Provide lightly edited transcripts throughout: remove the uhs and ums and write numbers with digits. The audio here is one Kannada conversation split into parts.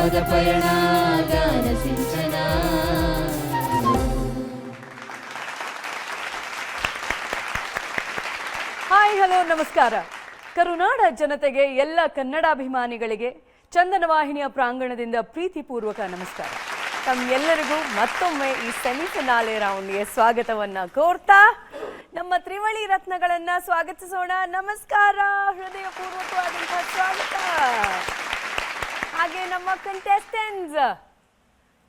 ಪದಪಯಣ ಗಾನ ಸಿಂಚನ. ಹಾಯ್, ಹಲೋ, ನಮಸ್ಕಾರ. ಕರುನಾಡ ಜನತೆಗೆ, ಎಲ್ಲ ಕನ್ನಡಾಭಿಮಾನಿಗಳಿಗೆ ಚಂದನ ವಾಹಿನಿಯ ಪ್ರಾಂಗಣದಿಂದ ಪ್ರೀತಿಪೂರ್ವಕ ನಮಸ್ಕಾರ. ತಮ್ಮೆಲ್ಲರಿಗೂ ಮತ್ತೊಮ್ಮೆ ಈ ಸೆಮಿಫಿನಾಲೆ ರೌಂಡ್ಗೆ ಸ್ವಾಗತವನ್ನ ಕೋರ್ತಾ ನಮ್ಮ ತ್ರಿವಳಿ ರತ್ನಗಳನ್ನ ಸ್ವಾಗತಿಸೋಣ. ನಮಸ್ಕಾರ, ಹೃದಯಪೂರ್ವಕವಾದಂತಹ ಸ್ವಾಗತ. ಹಾಗೆ ನಮ್ಮ ಕಂಟೆಸ್ಟೆಂಟ್ಸ್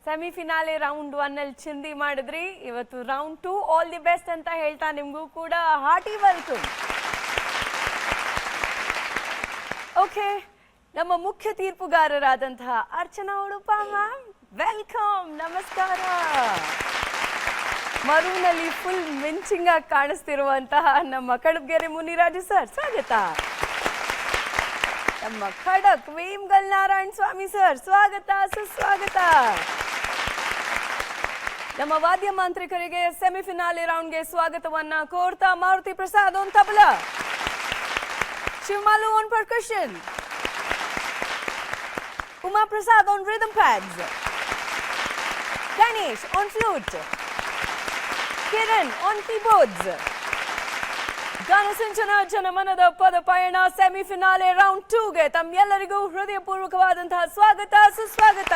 ಸೆಮಿಫಿನಾಲೆ ರೌಂಡ್ 1 ಅಲ್ಲಿ ಚಿಂದಿ ಮಾಡಿದ್ರಿ, ಇವತ್ತು ರೌಂಡ್ 2 ಆಲ್ ದಿ ಬೆಸ್ಟ್ ಅಂತ ಹೇಳ್ತಾ ನಿಮಗೂ ಕೂಡ ಹಾರ್ಟಿ ವೆಲ್ಕಮ್. ಓಕೆ, ನಮ್ಮ ಮುಖ್ಯ ತೀರ್ಪುಗಾರರಾದಂತಹ ಅರ್ಚನಾ ಉಡುಪ ಮ್ಯಾಮ್, ವೆಲ್ಕಮ್, ನಮಸ್ಕಾರ. ಮರೂನಲ್ಲಿ ಫುಲ್ ಮಿಂಚಿಂಗ್ ಆಗಿ ಕಾಣಿಸ್ತಿರುವಂತಹ ನಮ್ಮ ಕಡಬ್ಗೆರೆ ಮುನಿರಾಜು ಸರ್, ಸ್ವಾಗತ. ನಮ್ಮ ಖಡಕ್ ವೇಮ್ಗಲ್ ನಾರಾಯಣ ಸ್ವಾಮಿ ಸರ್, ಸ್ವಾಗತ, ಸುಸ್ವಾಗತ. ನಮ್ಮ ವಾದ್ಯ ಮಾಂತ್ರಿಕರಿಗೆ ಸೆಮಿಫಿನಾಲೆ ರೌಂಡ್ಗೆ ಸ್ವಾಗತವನ್ನ ಕೋರ್ತಾ Maruti Prasad on tabla, Shivamalu on percussion, Uma Prasad on rhythm pads, Ganesh on flute, Kiran on keyboards. Ganasinchana ಜನಮನದ ಪದ ಪಯಣ ಸೆಮಿಫಿನಾಲೆ ರೌಂಡ್ 2ಗೆ ತಮ್ಮೆಲ್ಲರಿಗೂ ಹೃದಯಪೂರ್ವಕವಾದಂತಹ ಸ್ವಾಗತ, ಸುಸ್ವಾಗತ.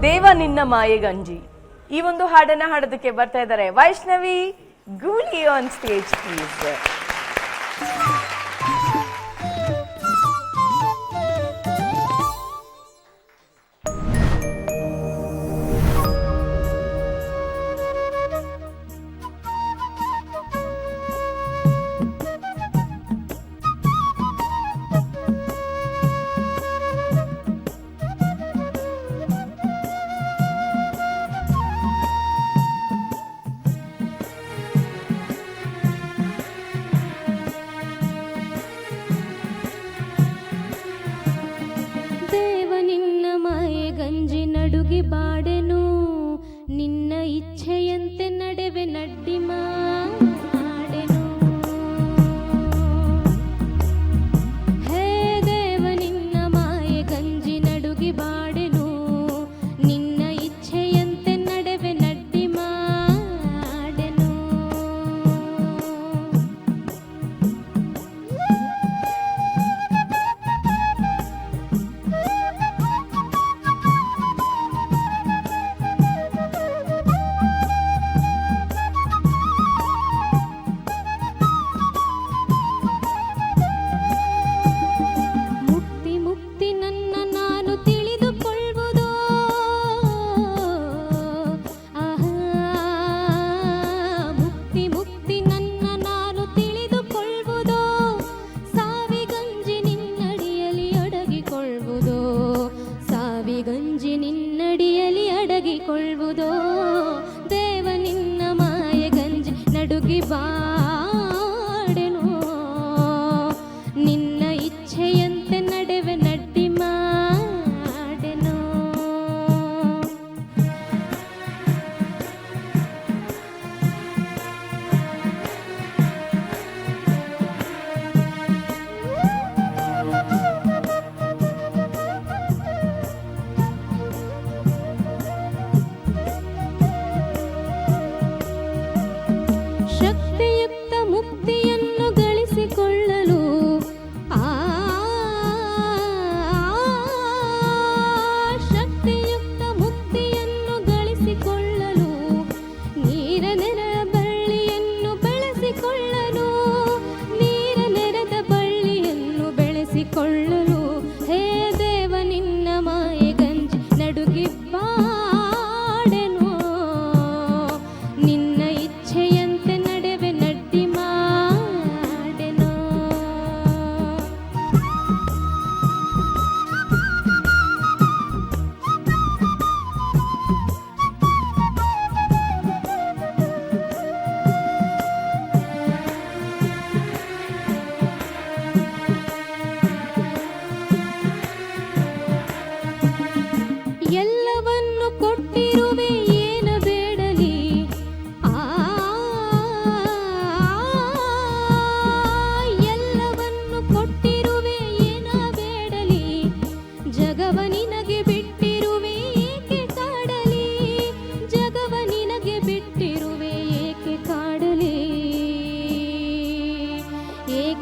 ದೇವ ನಿನ್ನ ಮಾಯೆಗಂಜಿ ಈ ಒಂದು ಹಾಡನ್ನ ಹಾಡೋದಕ್ಕೆ ಬರ್ತಾ ಇದ್ದಾರೆ ವೈಷ್ಣವಿ ಗೂಳಿ ಆನ್ ಸ್ಟೇಜ್ ಪ್ಲೀಸ್.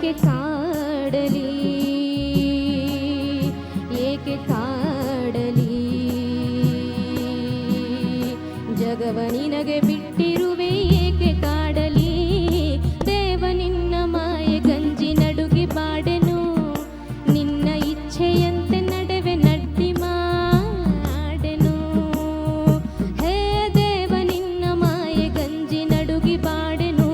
ಏಕೆ ಕಾಡಲಿ ಏಕೆ ಕಾಡಲಿ ಜಗವ ನಿನಗೆ ಬಿಟ್ಟಿರುವೆ ಏಕೆ ಕಾಡಲಿ ದೇವ ನಿನ್ನ ಮಾಯೆ ಗಂಜಿ ನಡುಗಿ ಬಾಡೆನು ನಿನ್ನ ಇಚ್ಛೆಯಂತೆ ನಡೆವೆ ನಡ್ಡಿ ಮಾಡೆನು ಹೇ ದೇವ ನಿನ್ನ ಮಾಯೆ ಗಂಜಿ ನಡುಗಿ ಬಾಡೆನು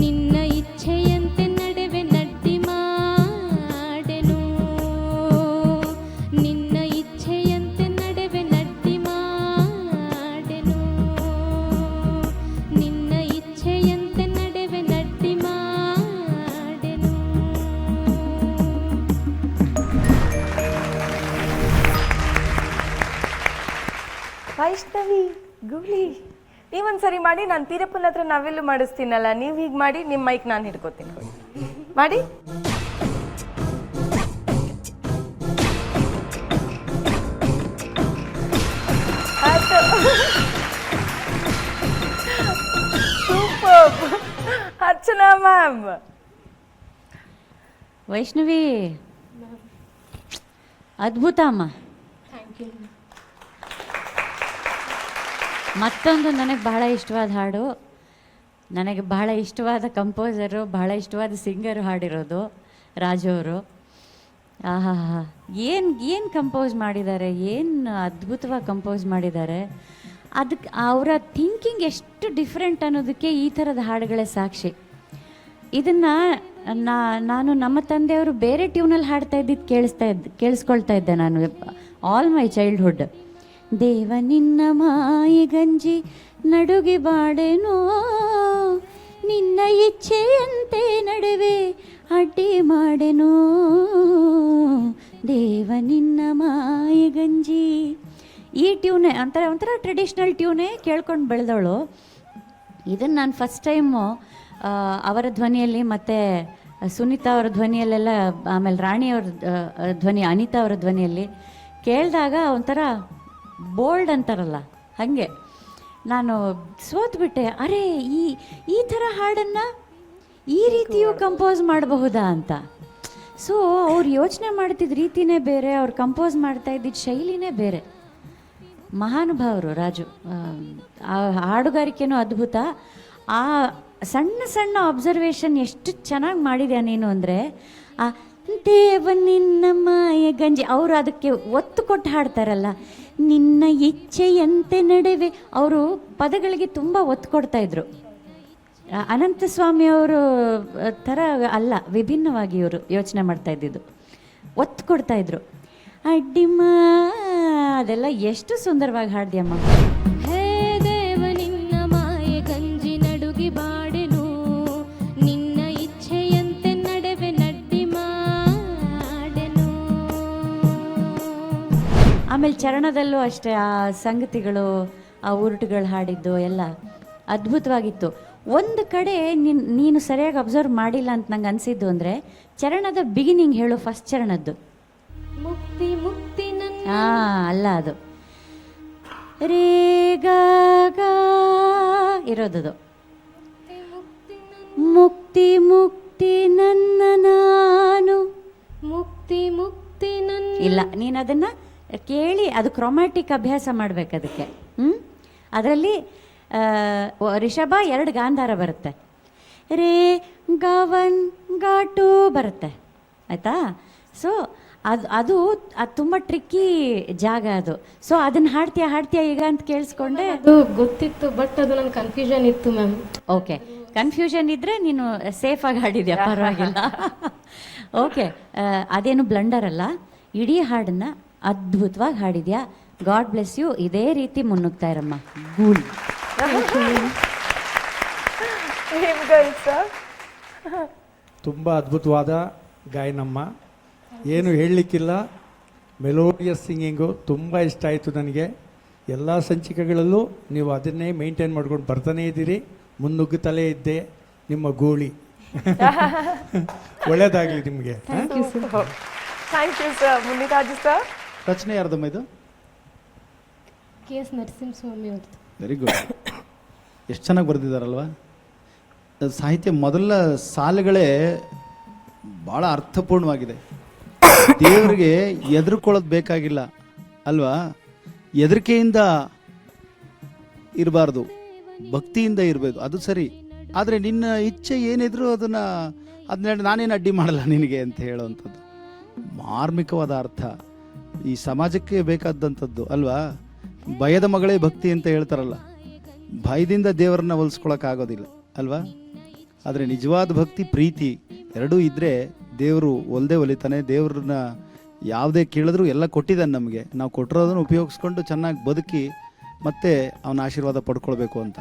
ನಿನ್ನ ಇಚ್ಛೆಯಂತೆ ನಡೆವೆ ನಡ್ಡಿ ಮಾಡೆನು ನಿನ್ನ ಇಚ್ಛೆಯಂತೆ ನಡೆವೆ ನಡ್ಡಿ ಮಾಡೆನು ನಿನ್ನ ಇಚ್ಛೆಯಂತೆ ನಡೆವೆ ನಡ್ಡಿ ಮಾಡೆನು. ವೈಷ್ಣವಿ ಗೂಳಿ ನೀವೊಂದ್ಸರಿ ಮಾಡಿ, ನಾನು ಪೀರಪ್ಪನ ಹತ್ರ ನಾವೆಲ್ಲೂ ಮಾಡಿಸ್ತೀನಲ್ಲ, ನೀವು ಹೀಗೆ ಮಾಡಿ, ನಿಮ್ಮ ಮೈಕ್ ನಾನು ಹಿಡ್ಕೋತೀನಿ. ಮಾಡಿ. Super Archana ma'am. ವೈಷ್ಣವಿ ಅದ್ಭುತ ಅಮ್ಮ. ಮತ್ತೊಂದು ನನಗೆ ಬಹಳ ಇಷ್ಟವಾದ ಹಾಡು, ನನಗೆ ಬಹಳ ಇಷ್ಟವಾದ ಕಂಪೋಸರು, ಬಹಳ ಇಷ್ಟವಾದ ಸಿಂಗರು ಹಾಡಿರೋದು ರಾಜು ಅವರು. ಆಹಾ, ಏನು ಕಂಪೋಸ್ ಮಾಡಿದ್ದಾರೆ, ಏನು ಅದ್ಭುತವಾಗಿ ಕಂಪೋಸ್ ಮಾಡಿದ್ದಾರೆ. ಅದಕ್ಕೆ ಅವರ ಥಿಂಕಿಂಗ್ ಎಷ್ಟು ಡಿಫ್ರೆಂಟ್ ಅನ್ನೋದಕ್ಕೆ ಈ ಥರದ ಹಾಡುಗಳೇ ಸಾಕ್ಷಿ. ಇದನ್ನು ನಾನು ನಮ್ಮ ತಂದೆಯವರು ಬೇರೆ ಟ್ಯೂನಲ್ಲಿ ಹಾಡ್ತಾ ಇದ್ದಿದ್ದು ಕೇಳಿಸ್ಕೊಳ್ತಾ ಇದ್ದೆ ನಾನು ಆಲ್ ಮೈ ಚೈಲ್ಡ್ಹುಡ್. ದೇವ ನಿನ್ನ ಮಾಯಿ ಗಂಜಿ ನಡುಗಿ ಬಾಡೆನೋ ನಿನ್ನ ಇಚ್ಛೆಯಂತೆ ನಡುವೆ ಅಡ್ಡಿ ಮಾಡೆನೋ ದೇವ ನಿನ್ನ ಮಾಯಿ ಗಂಜಿ. ಈ ಟ್ಯೂನೇ ಒಂಥರ ಟ್ರೆಡಿಷ್ನಲ್ ಟ್ಯೂನೇ ಕೇಳ್ಕೊಂಡು ಬೆಳೆದವಳು. ಇದನ್ನು ನಾನು ಫಸ್ಟ್ ಟೈಮು ಅವರ ಧ್ವನಿಯಲ್ಲಿ ಮತ್ತು ಸುನೀತಾ ಅವರ ಧ್ವನಿಯಲ್ಲೆಲ್ಲ, ಆಮೇಲೆ ರಾಣಿಯವ್ರ ಧ್ವನಿ, ಅನಿತಾ ಅವರ ಧ್ವನಿಯಲ್ಲಿ ಕೇಳಿದಾಗ ಒಂಥರ ಬೋಲ್ಡ್ ಅಂತಾರಲ್ಲ ಹಾಗೆ ನಾನು ಸೋತ್ಬಿಟ್ಟೆ. ಅರೆ, ಈ ಥರ ಹಾಡನ್ನು ಈ ರೀತಿಯೂ ಕಂಪೋಸ್ ಮಾಡಬಹುದಾ ಅಂತ. ಸೊ ಅವ್ರು ಯೋಚನೆ ಮಾಡ್ತಿದ್ದ ರೀತಿನೇ ಬೇರೆ, ಅವ್ರು ಕಂಪೋಸ್ ಮಾಡ್ತಾ ಇದ್ದಿದ್ದ ಶೈಲಿನೇ ಬೇರೆ. ಮಹಾನುಭಾವರು ರಾಜು. ಆ ಹಾಡುಗಾರಿಕೆನೂ ಅದ್ಭುತ. ಆ ಸಣ್ಣ ಸಣ್ಣ ಅಬ್ಸರ್ವೇಷನ್ ಎಷ್ಟು ಚೆನ್ನಾಗಿ ಮಾಡಿದ್ಯಾ ನೀನು ಅಂದರೆ, ಆ ದೇವ ನಿನ್ನ ಮಾಯೆ ಗಂಜಿ ಅವರು ಅದಕ್ಕೆ ಒತ್ತು ಕೊಟ್ಟು ಹಾಡ್ತಾರಲ್ಲ, ನಿನ್ನ ಇಚ್ಛೆಯಂತೆ ನಡೆವೆ. ಅವರು ಪದಗಳಿಗೆ ತುಂಬ ಒತ್ತು ಕೊಡ್ತಾಯಿದ್ರು. ಅನಂತಸ್ವಾಮಿಯವರು ಥರ ಅಲ್ಲ, ವಿಭಿನ್ನವಾಗಿ ಇವರು ಯೋಚನೆ ಮಾಡ್ತಾ ಇದ್ದಿದ್ದು, ಒತ್ತು ಕೊಡ್ತಾಯಿದ್ರು. ಅಡ್ಡಿಮ್ಮ ಅದೆಲ್ಲ ಎಷ್ಟು ಸುಂದರವಾಗಿ ಹಾಡ್ದ್ಯಮ್ಮ. ಹೇ ದೇವ ನಿನ್ನ ಮಾಯೆ ಗಂಜಿ ನಡುಗಿ ಬಾಡೆನು ನಿನ್ನ ಇಚ್ಛೆಯಂತೆ ನಡೆವೆ ನಡ್ಡಿ ಮಾಡೆನು. ಆಮೇಲೆ ಚರಣದಲ್ಲೂ ಅಷ್ಟೇ ಆ ಸಂಗತಿಗಳು, ಆ ಉರುಟುಗಳು ಹಾಡಿದ್ದು ಎಲ್ಲ ಅದ್ಭುತವಾಗಿತ್ತು. ಒಂದು ಕಡೆ ನೀನು ಸರಿಯಾಗಿ ಅಬ್ಸರ್ವ್ ಮಾಡಿಲ್ಲ ಅಂತ ನಂಗೆ ಅನಿಸಿದ್ದು ಅಂದರೆ, ಚರಣದ ಬಿಗಿನಿಂಗ್ ಹೇಳು, ಫಸ್ಟ್ ಚರಣದ್ದು. ಮುಕ್ತಿ ಮುಕ್ತಿ ನನ್ನ ಅಲ್ಲ, ಅದು ರೇ ಗ ಇರೋದದು. ಮುಕ್ತಿ ಮುಕ್ತಿ ನನ್ನ ನಾನು ಮುಕ್ತಿ ಮುಕ್ತಿ ನನ್ನ ಇಲ್ಲ, ನೀನು ಅದನ್ನು ಕೇಳಿ ಅದು ಕ್ರೊಮ್ಯಾಟಿಕ್ ಅಭ್ಯಾಸ ಮಾಡಬೇಕು ಅದಕ್ಕೆ. ಅದರಲ್ಲಿ ರಿಷಭ 2 ಗಾಂಧಾರ ಬರುತ್ತೆ, ರೇ ಗ1 ಗ2 ಬರುತ್ತೆ, ಆಯಿತಾ? ಸೊ ಅದು ತುಂಬ ಟ್ರಿಕ್ಕಿ ಜಾಗ ಅದು. ಸೊ ಅದನ್ನು ಹಾಡ್ತೀಯಾ ಈಗ ಅಂತ ಕೇಳಿಸ್ಕೊಂಡೆ. ಅದು ಗೊತ್ತಿತ್ತು, ಬಟ್ ಅದು ನನ್ನ ಕನ್ಫ್ಯೂಷನ್ ಇತ್ತು ಮ್ಯಾಮ್. ಓಕೆ, ಕನ್ಫ್ಯೂಷನ್ ಇದ್ದರೆ ನೀನು ಸೇಫಾಗಿ ಹಾಡಿದ್ಯಾ, ಪರವಾಗಿಲ್ಲ. ಓಕೆ, ಅದೇನು ಬ್ಲಂಡರ್ ಅಲ್ಲ, ಇಡೀ ಹಾಡನ್ನು ಅದ್ಭುತವಾಗಿ ಹಾಡಿದ್ಯಾ. God bless you. ಇದೇ ರೀತಿ ಮುನ್ನುಗ್ತಾ ಇರಮ್ಮ. ಗೂಲ್. ತುಂಬ ಅದ್ಭುತವಾದ ಗಾಯನಮ್ಮ, ಏನು ಹೇಳಲಿಕ್ಕಿಲ್ಲ. ಮೆಲೋಡಿಯಸ್ ಸಿಂಗಿಂಗು ತುಂಬ ಇಷ್ಟ ಆಯಿತು ನನಗೆ. ಎಲ್ಲ ಸಂಚಿಕೆಗಳಲ್ಲೂ ನೀವು ಅದನ್ನೇ ಮೇಂಟೈನ್ ಮಾಡ್ಕೊಂಡು ಬರ್ತಾನೇ ಇದ್ದೀರಿ, ಮುನ್ನುಗ್ಗುತ್ತಲೇ ಇದ್ದೆ ನಿಮ್ಮ ಗೋಳಿ. ಒಳ್ಳೆಯದಾಗಲಿ ನಿಮಗೆ. Thank you sir. Muniraju sir, ರಚನೆ ಯಾರ್ದಮ್ಮ ಇದು? KS ನರಸಿಂಹಸ್ವಾಮಿ ಅವ್ರದ್ದು. Very good. ಎಷ್ಟು ಚೆನ್ನಾಗಿ ಬರೆದಿದ್ದಾರಲ್ವ. ಸಾಹಿತ್ಯ ಮೊದಲ ಸಾಲುಗಳೇ ಭಾಳ ಅರ್ಥಪೂರ್ಣವಾಗಿದೆ. ದೇವರಿಗೆ ಎದುರ್ಕೊಳ್ಳೋದು ಬೇಕಾಗಿಲ್ಲ ಅಲ್ವಾ, ಹೆದರಿಕೆಯಿಂದ ಇರಬಾರ್ದು, ಭಕ್ತಿಯಿಂದ ಇರಬೇಕು, ಅದು ಸರಿ. ಆದರೆ ನಿನ್ನ ಇಚ್ಛೆ ಏನಿದ್ರು ಅದನ್ನ ನಾನೇನು ಅಡ್ಡಿ ಮಾಡಲ್ಲ ನಿನಗೆ ಅಂತ ಹೇಳೋವಂಥದ್ದು ಮಾರ್ಮಿಕವಾದ ಅರ್ಥ ಈ ಸಮಾಜಕ್ಕೆ ಬೇಕಾದಂಥದ್ದು ಅಲ್ವಾ. ಭಯದ ಮಗಳೇ ಭಕ್ತಿ ಅಂತ ಹೇಳ್ತಾರಲ್ಲ, ಭಯದಿಂದ ದೇವರನ್ನ ಒಲಿಸ್ಕೊಳಕ್ಕಾಗೋದಿಲ್ಲ ಅಲ್ವಾ. ಆದರೆ ನಿಜವಾದ ಭಕ್ತಿ ಪ್ರೀತಿ ಎರಡೂ ಇದ್ದರೆ ದೇವರು ಒಲ್ದೇ ಒಲಿತಾನೆ. ದೇವ್ರನ್ನ ಯಾವುದೇ ಕೇಳಿದ್ರು ಎಲ್ಲ ಕೊಟ್ಟಿದ್ದಾನೆ ನಮಗೆ, ನಾವು ಕೊಟ್ಟಿರೋದನ್ನು ಉಪಯೋಗಿಸ್ಕೊಂಡು ಚೆನ್ನಾಗಿ ಬದುಕಿ ಮತ್ತೆ ಅವನ ಆಶೀರ್ವಾದ ಪಡ್ಕೊಳ್ಬೇಕು ಅಂತ.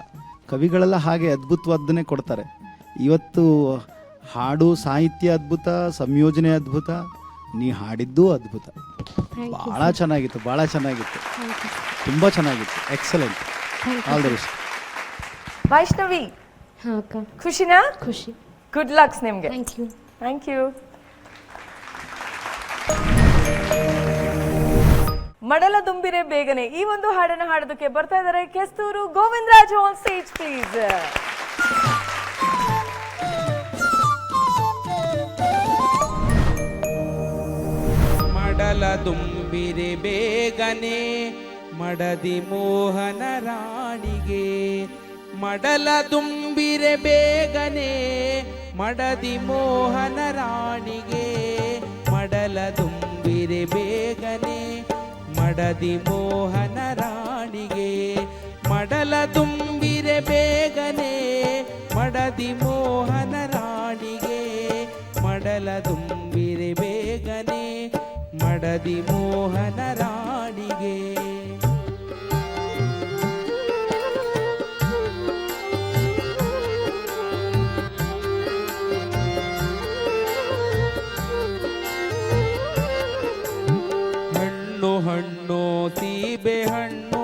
ಕವಿಗಳೆಲ್ಲ ಹಾಗೆ ಅದ್ಭುತವಾದನ್ನೇ ಕೊಡ್ತಾರೆ. ಇವತ್ತು ಹಾಡು ಸಾಹಿತ್ಯ ಅದ್ಭುತ, ಸಂಯೋಜನೆ ಅದ್ಭುತ, ನೀ ಹಾಡಿದ್ದು ಅದ್ಭುತ. ಭಾಳ ಚೆನ್ನಾಗಿತ್ತು, ಭಾಳ ಚೆನ್ನಾಗಿತ್ತು, ತುಂಬ ಚೆನ್ನಾಗಿತ್ತು, excellent. All the best. Vaishnavi, ಹಾಂ ಅಕ್ಕ, ಖುಷಿನಾ? ಖುಷಿ. ಗುಡ್ ಲಕ್ಸ್ ನಿಮಗೆ. Thank you. Thank you. ಮಡಲ ದುಂಬಿರೆ ಬೇಗನೆ ಈ ಒಂದು ಹಾಡನ್ನು ಹಾಡೋದಕ್ಕೆ ಬರ್ತಾ ಇದ್ದಾರೆ Kesturu Govindaraju on stage please. ಮಡಲ ದುಂಬಿರೆ ಬೇಗನೆ ಮಡದಿ ಮೋಹನ ರಾಣಿಗೆ, ಮಡಲ ದುಂಬಿರೆ ಬೇಗನೆ ಮಡದಿ ಮೋಹನ ರಾಣಿಗೆ, ಮಡಲ ದುಂಬಿರೆ ಬೇಗನೆ ಮಡದಿ ಮೋಹನ ರಾಣಿಗೆ, ಮಡಲ ತುಂಬಿರೆ ಬೇಗನೆ ಮಡದಿ ಮೋಹನ ರಾಣಿಗೆ, ಮಡಲ ತುಂಬಿರೆ ಬೇಗನೆ ಮಡದಿ ಮೋಹನ ರಾಣಿಗೆ. ಹಣ್ಣು ಸೀಬೆ ಹಣ್ಣು,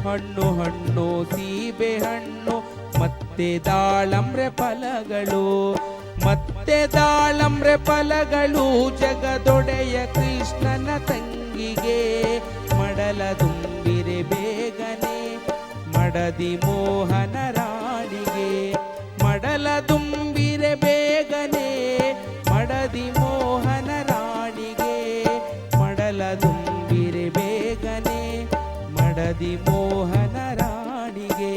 ಹಣ್ಣು ಹಣ್ಣು ಸೀಬೆ ಹಣ್ಣು, ಮತ್ತೆ ದಾಳಂಬ್ರೆ ಫಲಗಳು, ಮತ್ತೆ ದಾಳಂಬ್ರೆ ಫಲಗಳು, ಜಗದೊಡೆಯ ಕೃಷ್ಣನ ತಂಗಿಗೆ, ಮಡಲ ತುಂಬಿರೆ ಬೇಗನೆ ಮಡದಿ ಮೋಹನ ರಾಣಿಗೆ, ಮಡಲ ತುಂಬಿರೆ ಬೇಗನೆ ಮಡದಿ ಮೋಹನ ರಾಣಿಗೆ, ಮಡಲ ತುಂಬಿರೆ ಬೇಗನೆ ಮಡದಿ ಮೋಹನ ರಾಣಿಗೆ.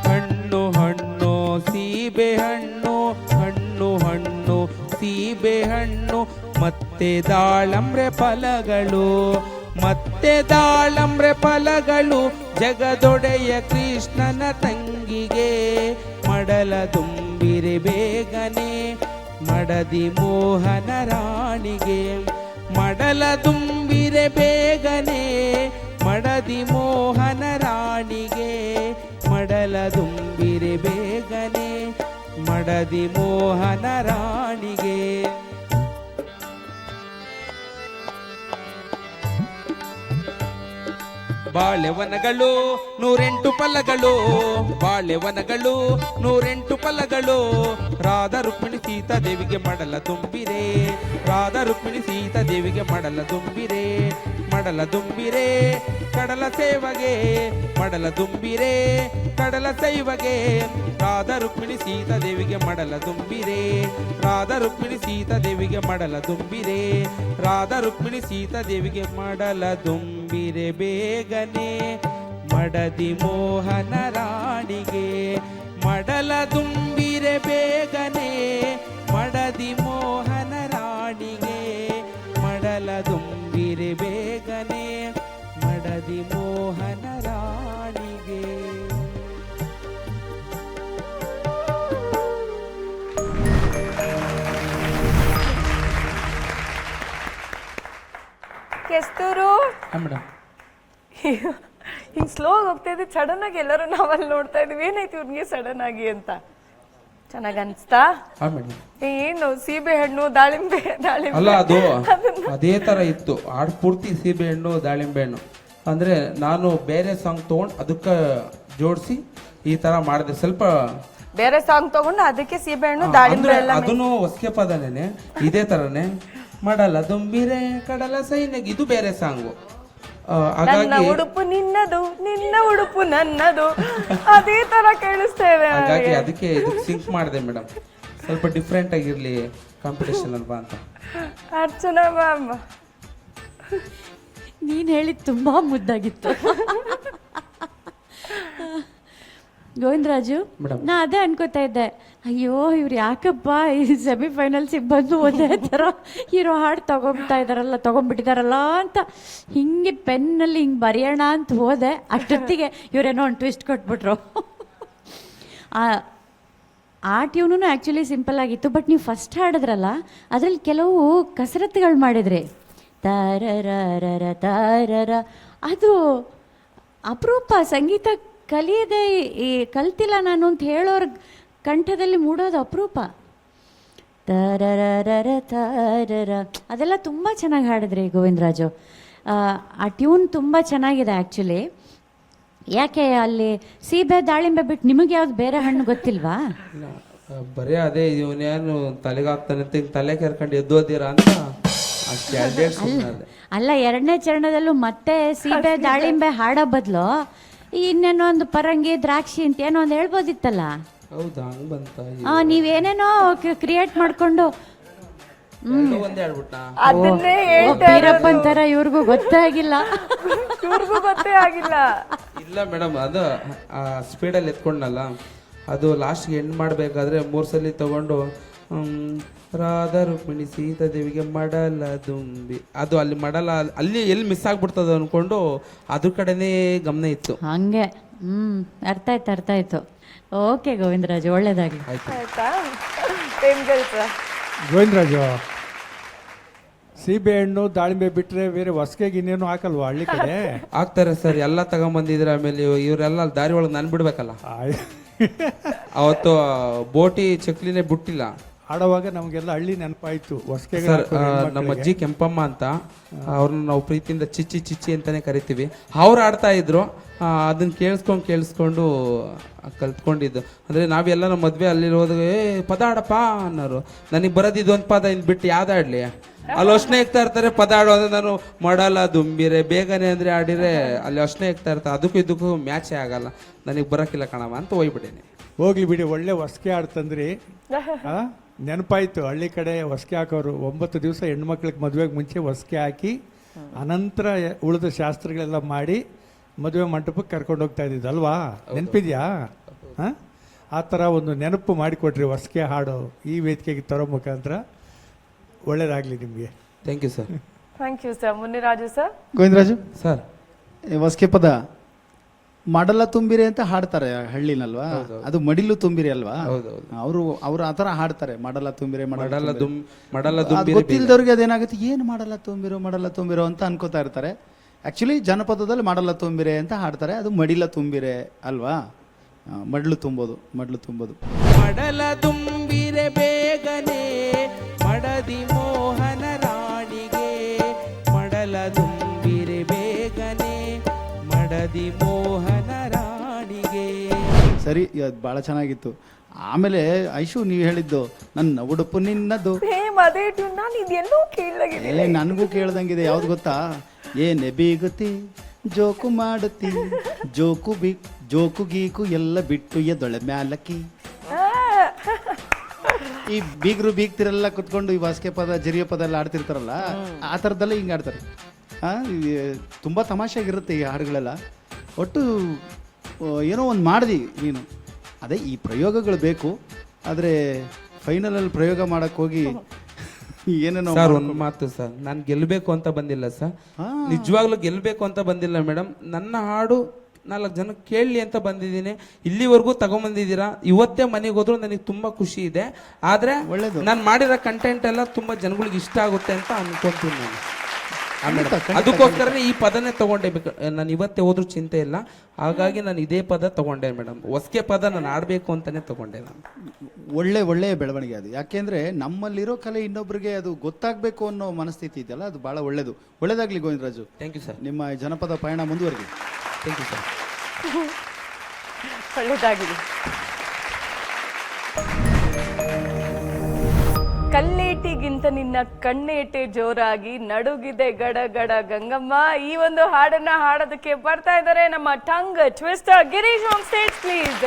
ಹಣ್ಣು ಹಣ್ಣು ಸೀಬೆ ಹಣ್ಣು, ಹಣ್ಣು ಹಣ್ಣು ಸೀಬೆ ಹಣ್ಣು, ಮತ್ತೆ ದಾಳಂಬ್ರೆ ಫಲಗಳು, ಮತ್ತೆ ದಾಳಂಬ್ರೆ ಫಲಗಳು, ಜಗದೊಡೆಯ ಕೃಷ್ಣನ ತಂಗಿಗೆ, ಮಡಲ ತುಂಬಿರೆ ಬೇಗನೆ ಮಡದಿ ಮೋಹನ ರಾಣಿಗೆ, ಮಡಲ ತುಂಬಿರೆ ಬೇಗನೆ ಮಡದಿ ಮೋಹನ ರಾಣಿಗೆ, ಮಡಲ ತುಂಬಿರೆ ಬೇಗನೆ ಮಡದಿ ಮೋಹನ ರಾಣಿಗೆ. ಬಾಳೆವನಗಳು 108 ಫಲಗಳು, ಬಾಳೆವನಗಳು 108 ಫಲಗಳು, ರಾಧಾ ರುಕ್ಮಿಣಿ ಸೀತಾ ದೇವಿಗೆ ಮಡಲ ತುಂಬಿರೆ, ರಾಧಾ ರುಕ್ಮಿಣಿ ಸೀತಾ ದೇವಿಗೆ ಮಡಲ ತುಂಬಿರೆ, ಮಡಲ ತುಂಬಿರೆ ಕಡಲ ಸೇವಗೆ, ಮಡಲ ತುಂಬಿರೆ ಕಡಲ ಸೇವಗೆ, ರಾಧಾ ರುಕ್ಮಿಣಿ ಸೀತಾ ದೇವಿಗೆ ಮಡಲ ತುಂಬಿರೆ, ರಾಧಾ ರುಕ್ಮಿಣಿ ಸೀತಾ ದೇವಿಗೆ ಮಡಲ ತುಂಬಿರೆ, ರಾಧಾ ರುಕ್ಮಿಣಿ ಸೀತಾ ದೇವಿಗೆ ಮಡಲ ತುಂಬಿರೆ ಬೇಗನೆ ಮಡದಿ ಮೋಹನ ರಾಣಿಗೆ, ಮಡಲ ತುಂಬಿರೆ ಬೇಗನೆ ಮಡದಿ ಮೋಹನ ರಾಣಿಗೆ, ಮಡಲ ತುಂಬಿರೆ ಬೇಗನೆ ಮಡದಿ ಮೋಹನ ರಾಣಿಗೆ. ಕೆಸ್ತೂರು ಮೇಡಮ್ ಹಿಂಗ್ ಸ್ಲೋ ಹೋಗ್ತಾ ಇದ್ದೆ, ಸಡನ್ ಆಗಿ ಎಲ್ಲರೂ ನಾವಲ್ಲಿ ನೋಡ್ತಾ ಇದೀವಿ, ಏನಾಯ್ತು ಇವ್ರಿಗೆ ಸಡನ್ ಆಗಿ ಅಂತ. ಚೆನ್ನಾಗ್ ಅನ್ಸ್ತಾ? ಏನು ಸೀಬೆ ಹಣ್ಣು ದಾಳಿಂಬೆ ಅಲ್ಲ, ಅದು ಅದೇ ತರ ಇತ್ತು ಹಾಡು ಪೂರ್ತಿ ಸೀಬೆ ಹಣ್ಣು ದಾಳಿಂಬೆ ಹಣ್ಣು ಅಂದ್ರೆ ನಾನು ಬೇರೆ ಸಾಂಗ್ ತಗೊಂಡು ಅದಕ್ಕೆ ಜೋಡಿಸಿ ಈ ತರ ಮಾಡಿದೆ. ಸ್ವಲ್ಪ ಬೇರೆ ಸಾಂಗ್ ತಗೊಂಡು ಅದಕ್ಕೆ ಸೀಬೆ ಹಣ್ಣು ದಾಳಿಂಬೆ ಎಲ್ಲ ಅದನ್ನು ಹೊಸಕೆ ಪದನೇನೆ ಇದೇ ತರನೇ ಮಡಲ ದುಂಬಿರೆ ಕಡಲ ಸೈನ್ಯಗೆ ಇದು ಬೇರೆ ಸಾಂಗು. ನನ್ನ ಹಾಗಾಗಿ ಉಡುಪು ನಿನ್ನದು, ನಿನ್ನ ಉಡುಪು ನನ್ನದು, ಅದೇ ತರ ಕೇಳಿಸ್ತೇವೆ. ಹಾಗಾಗಿ ಅದಕ್ಕೆ ಇದಕ್ಕೆ ಸಿಂಕ್ ಮಾಡಿದೆ ಮೇಡಮ್, ಸ್ವಲ್ಪ ಡಿಫ್ರೆಂಟ್ ಆಗಿರ್ಲಿ ಕಾಂಪಿಟೇಷನ್ ಅಲ್ವಾ ಅಂತ. ಅರ್ಚನಾ ಮ್ಯಾಮ್, ನೀನು ಹೇಳಿದ್ದು ತುಂಬ ಮುದ್ದಾಗಿತ್ತು. ಗೋವಿಂದರಾಜು, ಮೇಡಮ್. ನಾ ಅದೇ ಅನ್ಕೋತಾ ಇದ್ದೆ, ಅಯ್ಯೋ ಇವ್ರು ಯಾಕಪ್ಪ ಈ ಸೆಮಿಫೈನಲ್ಸಿಗೆ ಬಂದು ಒಂದೇ ಥರ ಹೀರೋ ಹಾಡು ತೊಗೊಂಡ್ಬಿಟ್ಟಿದಾರಲ್ಲ ಅಂತ ಹಿಂಗೆ ಪೆನ್ನಲ್ಲಿ ಹಿಂಗೆ ಬರೆಯೋಣ ಅಂತ ಹೋದೆ. ಅಷ್ಟೊತ್ತಿಗೆ ಇವರೇನೋ ಒಂದು ಟ್ವಿಸ್ಟ್ ಕೊಟ್ಬಿಟ್ರು. ಆ ಟ್ಯೂನು ಆ್ಯಕ್ಚುಲಿ ಸಿಂಪಲ್ ಆಗಿತ್ತು, ಬಟ್ ನೀವು ಫಸ್ಟ್ ಹಾಡಿದ್ರಲ್ಲ ಅದರಲ್ಲಿ ಕೆಲವು ಕಸರತ್ತುಗಳು ಮಾಡಿದ್ರಿ. ತಾರರ ತಾರರ, ಅದು ಅಪರೂಪ. ಸಂಗೀತ ಕಲಿಯದೆ ಕಲ್ತಿಲ್ಲ ನಾನು ಅಂತ ಹೇಳೋರ ಕಂಠದಲ್ಲಿ ಮೂಡೋದು ಅಪರೂಪ. ತಾರರ ತಾರರ, ಅದೆಲ್ಲ ತುಂಬ ಚೆನ್ನಾಗಿ ಹಾಡಿದ್ರಿ ಗೋವಿಂದರಾಜು. ಆ ಟ್ಯೂನ್ ತುಂಬ ಚೆನ್ನಾಗಿದೆ ಆ್ಯಕ್ಚುಲಿ. ಯಾಕೆ ಅಲ್ಲಿ ಸೀಬೆ ದಾಳಿಂಬೆ ಬಿಟ್ಟು ನಿಮಗೆ ಯಾವ್ದು ಬೇರೆ ಹಣ್ಣು ಗೊತ್ತಿಲ್ವಾ? ಬರೀ ಅದೇ ಇವನೇನು ತಲೆಗಾಗ್ತಾನೆ ಅಂತ ಹಿಂಗ್ ತಲೆ ಕೆರ್ಕೊಂಡು ಎದ್ದೋದಿರಾ ಅಂತ ಅಷ್ಟೇ ಅಲ್ಲ, ಎರಡನೇ ಚರಣದಲ್ಲೂ ಮತ್ತೆ ಸೀಬೆ ದಾಳಿಂಬೆ ಹಾಡೋ ಬದಲು ಇನ್ನೇನೋ ಒಂದು ಪರಂಗಿ ದ್ರಾಕ್ಷಿ ಅಂತ ಏನೋ ಒಂದು ಹೇಳ್ಬೋದಿತ್ತಲ್ಲ. ಹೌದಾ, ಹಂಗ್ ಬಂತ? ನೀವೇನೇನೋ ಕ್ರಿಯೇಟ್ ಮಾಡ್ಕೊಂಡು ಒಂದೇ ಹೇಳ್ಬಿಟ್ಟ. ಅದನ್ನೇ ಹೇಳ್ತಾ ವೀರಪ್ಪನ್ ಥರ ಇವ್ರಿಗೂ ಗೊತ್ತೇ ಆಗಿಲ್ಲ. ಇವ್ರಿಗೂ ಗೊತ್ತೇ ಆಗಿಲ್ಲ. ಇಲ್ಲ ಮೇಡಮ್, ಅದು ಸ್ಪೀಡಲ್ಲಿ ಎತ್ಕೊಂಡಲ್ಲ, ಅದು ಲಾಸ್ಟ್ಗೆ ಎಂಡ್ ಮಾಡಬೇಕಾದ್ರೆ 3 ಸಲ ತಗೊಂಡು ರಾಧಾ ರುಕ್ಮಿಣಿ ಸೀತಾ ದೇವಿಗೆ ಮಡಲ ದುಂಬಿ, ಅದು ಅಲ್ಲಿ ಮಡಲ ಅಲ್ಲಿ ಎಲ್ಲಿ ಮಿಸ್ ಆಗ್ಬಿಡ್ತದ ಅನ್ಕೊಂಡು ಅದ್ರ ಕಡೆನೇ ಗಮನ ಇತ್ತು. ಹಂಗೆ ಅರ್ಥ ಆಯ್ತು. ಓಕೆ ಗೋವಿಂದರಾಜು, ಒಳ್ಳೇದಾಗಲಿ. ಆಯ್ತಾ ಪೆನ್ಗಳು ಸರ್? ಗೋವಿಂದರಾಜು, ಸೀಬೆ ಹಣ್ಣು ದಾಳಿಂಬೆ ಬಿಟ್ರೆ ಬೇರೆ ಹೊಸಕೆಗೆ ಇನ್ನೇನು ಹಾಕಲ್ವಾ ಹಳ್ಳಿ ಕಡೆ? ಆಗ್ತಾರೆ ಸರ್, ಎಲ್ಲ ತಗೊಂಬಂದಿದ್ರೆ ಆಮೇಲೆ ಇವರೆಲ್ಲ ದಾರಿ ಒಳಗೆ ನಾನು ಬಿಡ್ಬೇಕಲ್ಲ. ಅವತ್ತು ಬೋಟಿ ಚಕ್ಲಿನೇ ಬಿಟ್ಟಿಲ್ಲ. ಆಡುವಾಗ ನಮಗೆಲ್ಲ ಹಳ್ಳಿ ನೆನಪಾಯ್ತು. ಹೊಸಕೆಗೆ ಸರ್, ನಮ್ಮ ಅಜ್ಜಿ ಕೆಂಪಮ್ಮ ಅಂತ, ಅವ್ರನ್ನ ನಾವು ಪ್ರೀತಿಯಿಂದ ಚಿಚ್ಚಿ ಚಿಚ್ಚಿ ಅಂತಾನೆ ಕರಿತೀವಿ. ಅವ್ರು ಆಡ್ತಾ ಇದ್ರು, ಅದನ್ನ ಕೇಳಿಸ್ಕೊಂಡು ಕಲ್ತ್ಕೊಂಡಿದ್ದು. ಅಂದ್ರೆ ನಾವೆಲ್ಲ ನಮ್ಮ ಮದ್ವೆ ಅಲ್ಲಿ ಹೋದಾಗ ಪದ ಆಡಪ್ಪ ಅನ್ನೋರು. ನನಗೆ ಬರೋದಿದ್ದು ಒಂದು ಪದ ಇನ್ ಬಿಟ್ಟು ಯಾವ್ದು ಆಡ್ಲಿ? ಅಲ್ಲಿ ಅಷ್ಟನೇ ಇಕ್ತಾ ಇರ್ತಾರೆ ಪದ ಆಡೋ ಅಂದ್ರೆ ನಾನು ಮಾಡಲ್ಲ ದುಂಬಿರೆ ಬೇಗನೆ ಅಂದ್ರೆ ಆಡಿದ್ರೆ ಅಲ್ಲಿ ಅಷ್ಟನೇ ಇಕ್ತಾ ಇರ್ತಾರೆ. ಅದಕ್ಕೂ ಇದಕ್ಕೂ ಮ್ಯಾಚೇ ಆಗಲ್ಲ, ನನಗೆ ಬರೋಕ್ಕಿಲ್ಲ ಕಣವ ಅಂತ ಹೋಗ್ಬಿಟ್ಟೇನೆ. ಹೋಗ್ಲಿ ಬಿಡಿ, ಒಳ್ಳೆ ಹೊಸಕೆ ಆಡ್ತಂದ್ರಿ. ನೆನಪಾಯ್ತು, ಹಳ್ಳಿ ಕಡೆ ಹೊಸಕೆ ಹಾಕೋರು 9 ದಿವಸ ಹೆಣ್ಮಕ್ಳಿಗೆ ಮದುವೆಗೆ ಮುಂಚೆ ಹೊಸಕೆ ಹಾಕಿ ಅನಂತರ ಉಳಿದ ಶಾಸ್ತ್ರಗಳೆಲ್ಲ ಮಾಡಿ ಮದುವೆ ಮಂಟಪಕ್ಕೆ ಕರ್ಕೊಂಡು ಹೋಗ್ತಾ ಇದ್ದಿದ್ದು ಅಲ್ವಾ? ನೆನಪಿದ್ಯಾ? ಹಾಂ, ಆ ಥರ ಒಂದು ನೆನಪು ಮಾಡಿಕೊಟ್ರಿ ಹೊಸಕೆ ಹಾಡು ಈ ವೇದಿಕೆಗೆ ತರೋ ಮುಖಾಂತರ. ಒಳ್ಳೇದಾಗಲಿ ನಿಮಗೆ. Thank you sir. Thank you sir. Muniraju sir. Govindaraju sir, ಹೊಸಕೆ ಪದ ಮಡಲ ತುಂಬಿರಿ ಅಂತ ಹಾಡ್ತಾರೆ ಹಳ್ಳಿನಲ್ವಾ? ಅದು ಮಡಿಲು ತುಂಬಿರಿ ಅಲ್ವಾ? ಅವರು ಆ ಥರ ಹಾಡ್ತಾರೆ, ಮಡಲ ತುಂಬಿರಿ ಮಡಲ ಗೊತ್ತಿಲ್ದವ್ರಿಗೆ ಅದೇನಾಗುತ್ತೆ, ಏನು ಮಡಲ ತುಂಬಿರೋ ಅಂತ ಅನ್ಕೋತಾ ಇರ್ತಾರೆ. ಆಕ್ಚುಲಿ ಜನಪದದಲ್ಲಿ ಮಡಲ ತುಂಬಿರೆ ಅಂತ ಹಾಡ್ತಾರೆ, ಅದು ಮಡಿಲ ತುಂಬಿರೆ ಅಲ್ವಾ? ಮಡ್ಲು ತುಂಬೋದು. ಮಡಲ ತುಂಬಿರೆ ಬೇಗನೆ ಮಡದಿ ಮೋಹನ ರಾಣಿಗೆ, ಮಡಲ ತುಂಬಿರೆ ಬೇಗನೆ ಮಡದಿ ಮೋಹನ ರಾಣಿಗೆ. ಸರಿ, ಅದು ಭಾಳ ಚೆನ್ನಾಗಿತ್ತು. ಆಮೇಲೆ ಐಶು ನೀವು ಹೇಳಿದ್ದು ನನ್ನ ಉಡುಪು ನಿನ್ನದು, ಅದೇ ಟ್ಯೂನ್. ನಾನು ಇದೆಲ್ಲೋ ಕೇಳಿದಾಗಿದೆ. ನನಗೂ ಕೇಳ್ದಂಗಿದೆ. ಯಾವ್ದು ಗೊತ್ತಾ? ಏನೇ ಬೀಗುತ್ತಿ ಜೋಕು ಮಾಡುತ್ತಿ, ಜೋಕು ಗೀಕು ಎಲ್ಲ ಬಿಟ್ಟು ಎದೊಳೆ ಮ್ಯಾಲಕ್ಕಿ. ಈ ಬೀಗ್ತಿರೆಲ್ಲ ಕುತ್ಕೊಂಡು ಈ ವಾಸ್ಕೆ ಪದ ಜರಿಯ ಪದ ಎಲ್ಲ ಆಡ್ತಿರ್ತಾರಲ್ಲ, ಆ ಥರದ್ದೆಲ್ಲ ಹಿಂಗೆ ಆಡ್ತಾರೆ. ತುಂಬ ತಮಾಷೆಯಾಗಿರುತ್ತೆ ಈ ಹಾಡುಗಳೆಲ್ಲ. ಒಟ್ಟು ಏನೋ ಒಂದು ಮಾಡಿದಿ ನೀನು. ಅದೇ ಈ ಪ್ರಯೋಗಗಳು ಬೇಕು, ಆದರೆ ಫೈನಲಲ್ಲಿ ಪ್ರಯೋಗ ಮಾಡಕ್ಕೆ ಹೋಗಿ ಏನೇನೋ. ಸರ್, ಒಂದು ಮಾತು ಸರ್, ನಾನು ಗೆಲ್ಲಬೇಕು ಅಂತ ಬಂದಿಲ್ಲ ಸರ್, ನಿಜವಾಗ್ಲೂ ಗೆಲ್ಲಬೇಕು ಅಂತ ಬಂದಿಲ್ಲ ಮೇಡಮ್. ನನ್ನ ಹಾಡು 4 ಜನ ಕೇಳಲಿ ಅಂತ ಬಂದಿದ್ದೀನಿ. ಇಲ್ಲಿವರೆಗೂ ತಗೊಂಬಂದಿದ್ದೀರಾ. ಇವತ್ತೇ ಮನೆಗೆ ಹೋದ್ರು ನನಗೆ ತುಂಬಾ ಖುಷಿ ಇದೆ. ಆದ್ರೆ ನಾನು ಮಾಡಿರೋ ಕಂಟೆಂಟ್ ಎಲ್ಲ ತುಂಬಾ ಜನಗಳಿಗೆ ಇಷ್ಟ ಆಗುತ್ತೆ ಅಂತ ಅನ್ಕೊಂತೀನಿ ನಾನು. ಅದಕ್ಕೋಸ್ಕರನೇ ಈ ಪದನೇ ತಗೊಂಡೆ. ನಾನು ಇವತ್ತೇ ಹೋದ್ರೂ ಚಿಂತೆ ಇಲ್ಲ, ಹಾಗಾಗಿ ನಾನು ಇದೇ ಪದ ತಗೊಂಡೆ ಮೇಡಮ್. ಹೊಸಕೆ ಪದ ನಾನು ಆಡಬೇಕು ಅಂತಾನೆ ತಗೊಂಡೆ ನಾನು. ಒಳ್ಳೆಯ ಬೆಳವಣಿಗೆ ಅದು. ಯಾಕೆಂದ್ರೆ ನಮ್ಮಲ್ಲಿರೋ ಕಲೆ ಇನ್ನೊಬ್ಬರಿಗೆ ಅದು ಗೊತ್ತಾಗಬೇಕು ಅನ್ನೋ ಮನಸ್ಥಿತಿ ಇದೆಯಲ್ಲ, ಅದು ಭಾಳ ಒಳ್ಳೇದಾಗ್ಲಿ ಗೋವಿಂದರಾಜು. Thank you sir. ನಿಮ್ಮ ಜನಪದ ಪಯಣ ಮುಂದುವರೆದಿ. Thank you sir. ಒಳ್ಳೆದಾಗಿದೆ. ಕಲ್ಲೇಟಿಗೆ ಕಲ್ಲೇಟಿಗಿಂತ ನಿನ್ನ ಕಣ್ಣೇಟೆ ಜೋರಾಗಿ ನಡುಗಿದೆ ಗಡ ಗಡ ಗಂಗಮ್ಮ. ಈ ಒಂದು ಹಾಡನ್ನ ಹಾಡೋದಕ್ಕೆ ಬರ್ತಾ ಇದ್ದಾರೆ ನಮ್ಮ tongue twister Girish on stage please.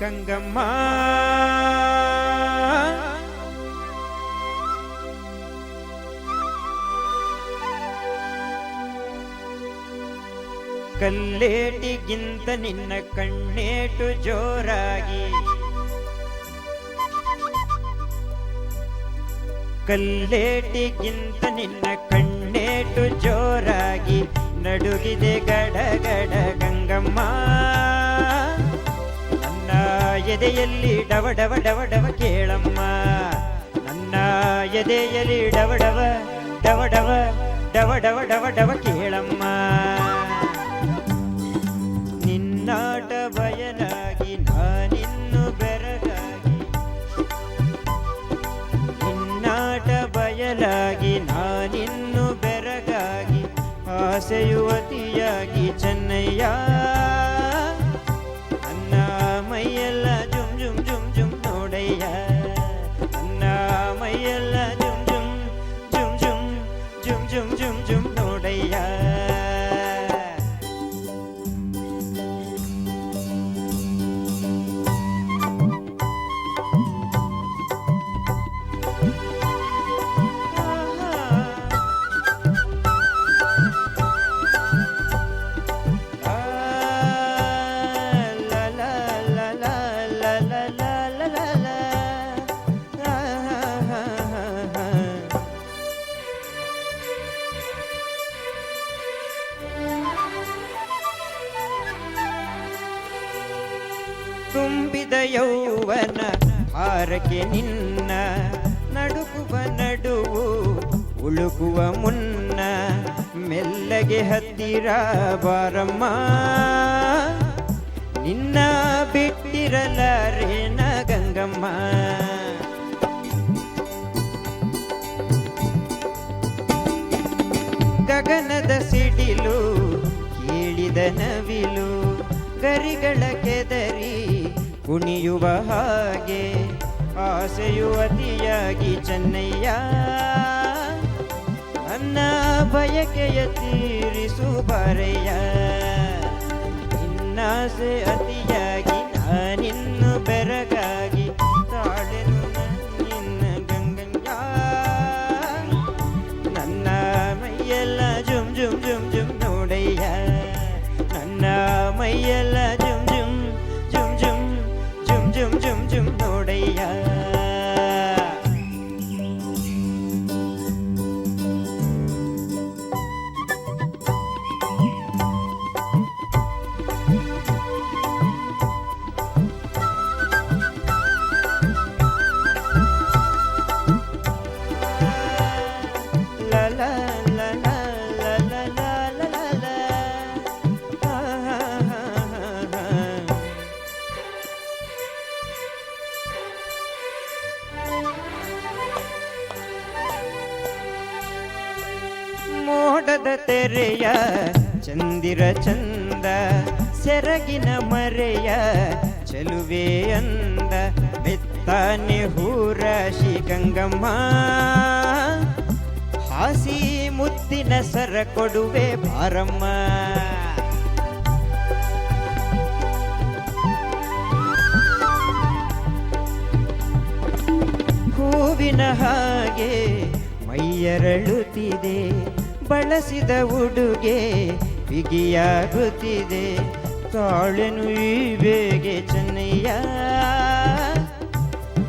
Gangamma ಕಲ್ಲೇಟಿಗಿಂತ ನಿನ್ನ ಕಣ್ಣೇಟು ಜೋರಾಗಿ ಕಲ್ಲೇಟಿಗಿಂತ ನಿನ್ನ ಕಣ್ಣೇಟು ಜೋರಾಗಿ ನಡುಗಿದೆ ಗಡ ಗಡ ಗಂಗಮ್ಮ. ನನ್ನ ಎದೆಯಲ್ಲಿ ಡವ ಡವ ಡವ ಡವ ಕೇಳಮ್ಮ. ನನ್ನ ಎದೆಯಲ್ಲಿ ಡವ ಡವ ಡವ ಡವ ಡವ ಡವ ಡವ ಡವ ಕೇಳಮ್ಮ. ನಿನ್ನಾಟ ಬಯಲಾಗಿ ನಾನಿನ್ನು ಬೆರಗಾಗಿ ನಿನ್ನಾಟ ಬಯಲಾಗಿ ನಾನಿನ್ನು ಬೆರಗಾಗಿ ಆಸೆಯು ಅತಿಯಾಗಿ ಚೆನ್ನಯ್ಯ. ನನ್ನ ಮೈಯೆಲ್ಲ ಜುಮ್ ಜುಮ್ ಜುಮ್ ಜುಮ್ ನೋಡಯ್ಯ. ನನ್ನ ಮೈಯೆಲ್ಲ ಜುಮ್ ಜುಮ್ ಜುಮ್ ಜುಮ್ ಜುಮ್ ಜುಮ್ ಜುಮ್ ಜುಮ್ ನೋಡಯ್ಯ. ತುಂಬಿದ ಯೌವನ ಹಾರಕ್ಕೆ ನಿನ್ನ ನಡುಕುವ ನಡುವು ಉಳುಕುವ ಮುನ್ನ ಮೆಲ್ಲಗೆ ಹತ್ತಿರ ಬಾರಮ್ಮ. ನಿನ್ನ ಬಿಟ್ಟಿರಲಾರೇನ ಗಂಗಮ್ಮ. ಗಗನದ ಸಿಡಿಲು ಕೇಳಿದ ನವಿಲು ಗರಿಗಳ ಕೆದರಿ ಕುಣಿಯುವ ಹಾಗೆ ಆಸೆಯು ಅತಿಯಾಗಿ ಚೆನ್ನಯ್ಯ. ನನ್ನ ಬಯಕೆಯ ತೀರಿಸು ಬರೆಯ. ನಿನ್ನಾಸೆ ಅತಿಯಾಗಿ ನಾನಿನ್ನು ಬೆರಗಾಗಿ ತಾಳೆನು ನಿನ್ನ ಗಂಗಯ್ಯ. ನನ್ನ ಮೈಯೆಲ್ಲ ಜುಮ್ ಜುಮ್ ಜುಮ್ ಜುಮ್ ನೋಡಯ್ಯ. ನನ್ನ ಮೈಯೆಲ್ಲ ಜುಮ್ ಜುಮ್ ಜುಮ್ ಜುಮ್ ಜುಮ್ ಜುಮ್ ಜುಮ್ ಜುಮ್ ನೋಡಯ್ಯ. la la la la la la la la la. ಮೋಡದ ತೆರೆಯ ಚಂದಿರ ಚಂದ ಸೆರಗಿನ ಮರೆಯ ಚೆಲುವೆ ಅಂದ ಬೆತ್ತಾನೆ ಹೂರಾಶಿ ಗಂಗಮ್ಮ. ಹಾಸಿ ಮುತ್ತಿನ ಸರ ಕೊಡುವೆ ಬಾರಮ್ಮ. ಹೂವಿನ ಹಾಗೆ ಮೈಯರಳುತ್ತಿದೆ ಬಳಸಿದ ಉಡುಗೆ ಬಿಗಿಯಾಗುತ್ತಿದೆ ತಾಳೆನು ಈ ಬೇಗೆ ಚೆನ್ನಯ್ಯ.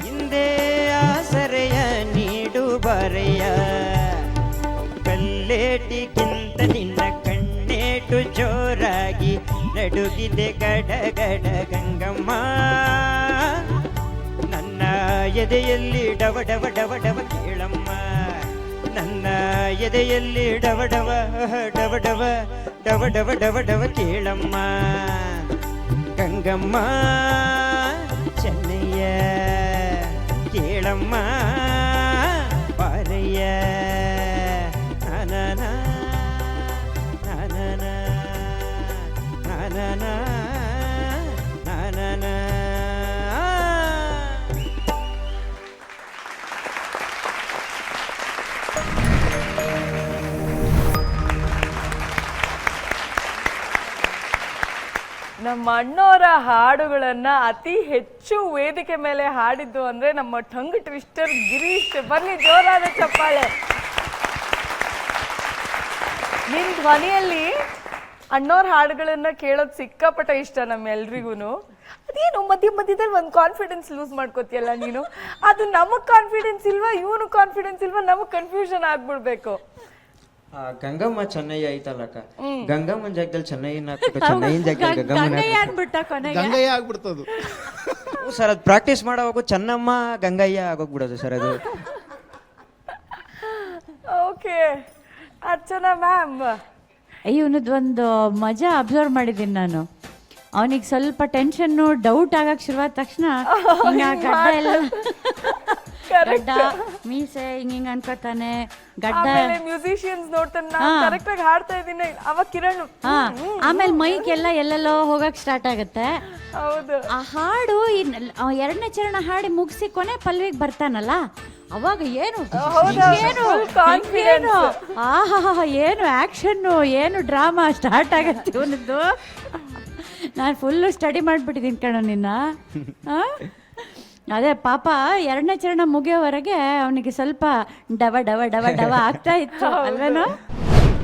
ಹಿಂದೆ ಆಸರೆಯ ನೀಡು ಬರೆಯ. ಕಲ್ಲೇಟಿಗಿಂತ ನಿನ್ನ ಕಣ್ಣೇಟು ಜೋರಾಗಿ ನಡುಗಿದೆ ಗಡ ಗಡ ಗಂಗಮ್ಮ. ನನ್ನ ಎದೆಯಲ್ಲಿ ಡವ ಡವ ಡವ ಡವ ಕೇಳಮ್ಮ. ನನ್ನ ಎದೆಯಲ್ಲಿ ಡವ ಡವ ಡವ ಡವ ಡವ ಡವ ಡವ ಡವ ಕೇಳಮ್ಮ. ಗಂಗಮ್ಮ ಚೆನ್ನಯ್ಯ ಕೇಳಮ್ಮ ಬಾರಯ್ಯ. ನಾ ನಾ ನಾ ನಾ. ನಮ್ಮ ಅಣ್ಣವರ ಹಾಡುಗಳನ್ನ ಅತಿ ಹೆಚ್ಚು ವೇದಿಕೆ ಮೇಲೆ ಹಾಡಿದ್ದು ಅಂದ್ರೆ ನಮ್ಮ ಟಂಗ್ ಟ್ವಿಸ್ಟರ್ ಗಿರೀಶ್. ಬನ್ನಿ ಜೋರಾದ ಚಪ್ಪಾಳೆ. ನಿನ್ ಧ್ವನಿಯಲ್ಲಿ ಅಣ್ಣವ್ರ ಹಾಡುಗಳನ್ನ ಕೇಳೋದು ಸಿಕ್ಕಾಪಟ್ಟ ಇಷ್ಟ ನಮ್ಮೆಲ್ರಿಗೂನು. ಅದೇನು ಮಧ್ಯ ಮಧ್ಯದಲ್ಲಿ ಒಂದು ಕಾನ್ಫಿಡೆನ್ಸ್ ಲೂಸ್ ಮಾಡ್ಕೋತಿಯಲ್ಲ ನೀನು. ಅದು ನಮಗ್ ಕಾನ್ಫಿಡೆನ್ಸ್ ಇಲ್ವಾ, ಇವನು ಕಾನ್ಫಿಡೆನ್ಸ್ ಇಲ್ವಾ, ನಮಗ್ ಕನ್ಫ್ಯೂಷನ್ ಆಗ್ಬಿಡ್ಬೇಕು. ಗಂಗಮ್ಮ ಚೆನ್ನೈ ಐತಲ್ಲಕ್ಕ, ಗಂಗಮ್ಮನ ಜಾಗದಲ್ಲಿ ಚೆನ್ನೈನ ಹಾಕ್ಬಿಟ್ಟು ಚೆನ್ನೈನ ಜಾಗದಲ್ಲಿ ಗಂಗಮ್ಮನ ಅನ್ಬಿಟ್ಟ ಕೊನೆಗೆ ಗಂಗಯ್ಯ ಆಗ್ಬಿಡ್ತದು. ಸರ್ ಅದು ಪ್ರಾಕ್ಟೀಸ್ ಮಾಡೋವಾಗ ಚೆನ್ನಮ್ಮ ಗಂಗಯ್ಯ ಆಗೋಗ್ಬಿಡೋದು ಸರ್ ಅದು. Okay Archana ma'am. ಇವನದೊಂದು ಮಜಾ ಅಬ್ಸರ್ವ್ ಮಾಡಿದ್ದೀನಿ ನಾನು. ಅವನಿಗೆ ಸ್ವಲ್ಪ ಟೆನ್ಷನ್ನು ಡೌಟ್ ಆಗಕ್ ಶುರುವಾದ ತಕ್ಷಣ ಗಡ್ಡ ಎಲ್ಲ ಗಡ್ಡ ಮೀಸೆ ಹಿಂಗ ಅನ್ಕೋತಾನೆ. ಗಡ್ಡ ಮ್ಯೂಸಿಷಿಯನ್ಸ್ ನೋಡ್ತಾನೆ, ನಾನು ಕರೆಕ್ಟ್ ಆಗಿ ಹಾಡ್ತಾ ಇದ್ದೀನಿ ಅವಾಗ ಕಿರಣ್. ಆಮೇಲೆ ಮೈಕ್ ಎಲ್ಲ ಎಲ್ಲೆಲ್ಲೋ ಹೋಗಕ್ ಸ್ಟಾರ್ಟ್ ಆಗುತ್ತೆ. ಹೌದು. ಆ ಹಾಡು ಎರಡನೇ ಚರಣ ಹಾಡಿ ಮುಗಿಸಿ ಕೊನೆ ಪಲ್ವಿಗೆ ಬರ್ತಾನಲ್ಲ, ಅವಾಗ ಏನು ಏನು ಆಹಾ ಏನು ಆಕ್ಷನ್ನು ಏನು ಡ್ರಾಮಾ ಸ್ಟಾರ್ಟ್ ಆಗತ್ತೆ ಇವನದ್ದು. ನಾನು ಫುಲ್ಲು ಸ್ಟಡಿ ಮಾಡಿಬಿಟ್ಟಿದ್ದೀನಿ ಕಣ ನಿನ್ನ. ಅದೇ ಪಾಪ ಎರಡನೇ ಚರಣ ಮುಗಿಯೋವರೆಗೆ ಅವನಿಗೆ ಸ್ವಲ್ಪ ಡವ ಡವ ಡವ ಡವ ಆಗ್ತಾ ಇತ್ತು ಅಲ್ವೇನೋ.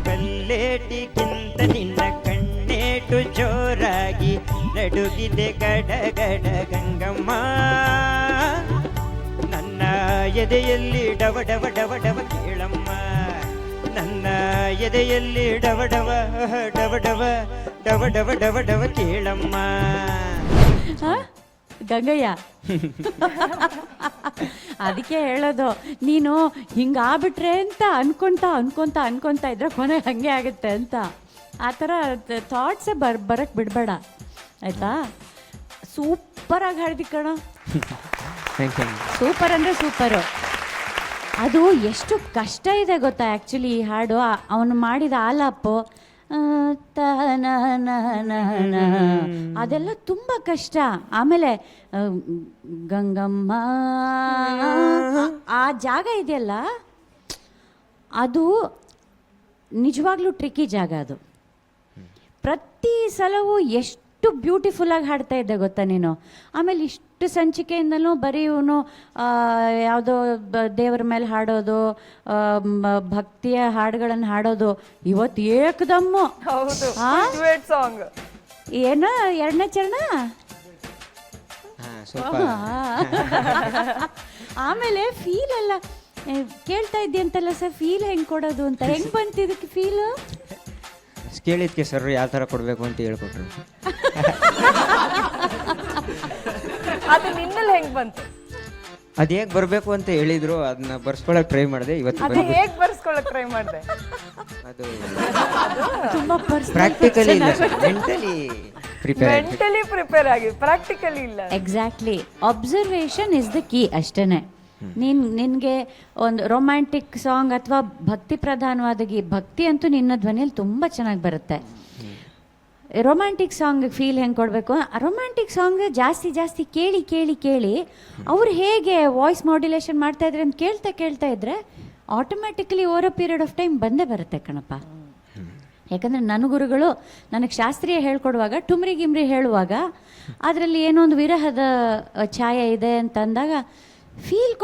ಕಲ್ಲೇಟಿಗಿಂತ ನಿನ್ನ ಕಣ್ಣೇಟು ಜೋರಾಗಿ ನಡುಗಿದೆ ಗಡ ಗಡ ಗಂಗಮ್ಮ, ನನ್ನ ಎದೆಯಲ್ಲಿ ಡವ ಡವ ಡವ ಡವ ಕೇಳಮ್ಮ, ನನ್ನ ಎದೆಯಲ್ಲಿ ಡವ ಡವ ಡವ ಡವ ಡವ ಡವ ಡವ ಡವ ಕೇಳಮ್ಮ. ಗಂಗಯ್ಯ ಅದಕ್ಕೆ ಹೇಳೋದು, ನೀನು ಹಿಂಗಾಗ್ಬಿಟ್ರೆ ಅಂತ ಅನ್ಕೊಂತ ಇದ್ರೆ ಕೊನೆ ಹಂಗೆ ಆಗುತ್ತೆ ಅಂತ. ಆ ಥರ ಥಾಟ್ಸೇ ಬರಕ್ಕೆ ಬಿಡಬೇಡ ಆಯಿತಾ. ಸೂಪರಾಗಿ ಹಾಡ್ದಿ ಕಣ, ಸೂಪರ್ ಅಂದರೆ ಸೂಪರು. ಅದು ಎಷ್ಟು ಕಷ್ಟ ಇದೆ ಗೊತ್ತಾ ಆ್ಯಕ್ಚುಲಿ ಈ ಹಾಡು. ಅವನು ಮಾಡಿದ ಆಲಾಪು ಅದೆಲ್ಲ ತುಂಬ ಕಷ್ಟ. ಆಮೇಲೆ ಗಂಗಮ್ಮ ಆ ಜಾಗ ಇದೆಯಲ್ಲ, ಅದು ನಿಜವಾಗ್ಲೂ ಟ್ರಿಕ್ಕಿ ಜಾಗ. ಅದು ಪ್ರತಿ ಸಲವೂ ಎಷ್ಟು ಬ್ಯೂಟಿಫುಲ್ಲಾಗಿ ಹಾಡ್ತಾ ಇದ್ದೆ ಗೊತ್ತಾ ನೀನು. ಆಮೇಲೆ ಇಷ್ಟು ಸಂಚಿಕೆಯಿಂದಲೂ ಬರೀ ಇವನು ಯಾವುದೋ ದೇವರ ಮೇಲೆ ಹಾಡೋದು, ಭಕ್ತಿಯ ಹಾಡುಗಳನ್ನು ಹಾಡೋದು. ಇವತ್ತು ಏಕದಮ್ಮು ಸಾಂಗ್ ಏನ ಎರಡನೇ ಚರಣ. ಆಮೇಲೆ ಫೀಲ್ ಎಲ್ಲ ಕೇಳ್ತಾ ಇದ್ದೆ ಅಂತಲ್ಲ ಸರ್, ಫೀಲ್ ಹೆಂಗೆ ಕೊಡೋದು ಅಂತ. ಹೆಂಗೆ ಬಂತು ಇದಕ್ಕೆ ಫೀಲು? ಕೇಳಿದ್ಕೆ ಸರ್ ಯಾವ ಥರ ಕೊಡಬೇಕು ಅಂತ ಹೇಳ್ಕೊಟ್ರು. ಅದು ನಿನ್ನಲ್ಲಿ ಹೆಂಗೆ ಬಂತು? ಅದು ಹೇಗೆ ಬರಬೇಕು ಅಂತ ಹೇಳಿದ್ರು, ಅದನ್ನ ಬರ್ಸ್ಕೊಳಕ್ ಟ್ರೈ ಮಾಡಿದೆ. ಇವತ್ತು ಅದು ಹೇಗೆ ಬರ್ಸ್ಕೊಳಕ್ ಟ್ರೈ ಮಾಡಿದೆ? ಅದು ತುಂಬಾ ಪ್ರಾಕ್ಟಿಕಲಿ ಇಲ್ಲ, ಮೆಂಟಲಿ ಪ್ರಿಪೇರ್ ಆಗಿ, ಪ್ರಾಕ್ಟಿಕಲಿ ಇಲ್ಲ. Exactly. Observation is the key ಅಷ್ಟೇನೆ. ನಿನಗೆ ಒಂದು ರೊಮ್ಯಾಂಟಿಕ್ ಸಾಂಗ್ ಅಥವಾ ಭಕ್ತಿ ಪ್ರಧಾನವಾದ ಭಕ್ತಿ ಅಂತೂ ನಿನ್ನ ಧ್ವನಿಯಲ್ಲಿ ತುಂಬ ಚೆನ್ನಾಗಿ ಬರುತ್ತೆ. ರೊಮ್ಯಾಂಟಿಕ್ ಸಾಂಗ್ ಫೀಲ್ ಹೆಂಗೆ ಕೊಡಬೇಕು? ರೊಮ್ಯಾಂಟಿಕ್ ಸಾಂಗ್ ಜಾಸ್ತಿ ಕೇಳಿ ಕೇಳಿ ಕೇಳಿ ಅವ್ರು ಹೇಗೆ ವಾಯ್ಸ್ ಮಾಡ್ಯುಲೇಷನ್ ಮಾಡ್ತಾಯಿದ್ರೆ ಅಂತ ಕೇಳ್ತಾ ಇದ್ರೆ automatically over a period of time ಬಂದೇ ಬರುತ್ತೆ ಕಣಪ್ಪ. ಯಾಕಂದರೆ ನನ್ನ ಗುರುಗಳು ನನಗೆ ಶಾಸ್ತ್ರೀಯ ಹೇಳ್ಕೊಡುವಾಗ, ಟುಮ್ರಿ ಗಿಮ್ರಿ ಹೇಳುವಾಗ ಅದರಲ್ಲಿ ಏನೋ ಒಂದು ವಿರಹದ ಛಾಯೆ ಇದೆ ಅಂತ ಅಂದಾಗ ಫೀಲ್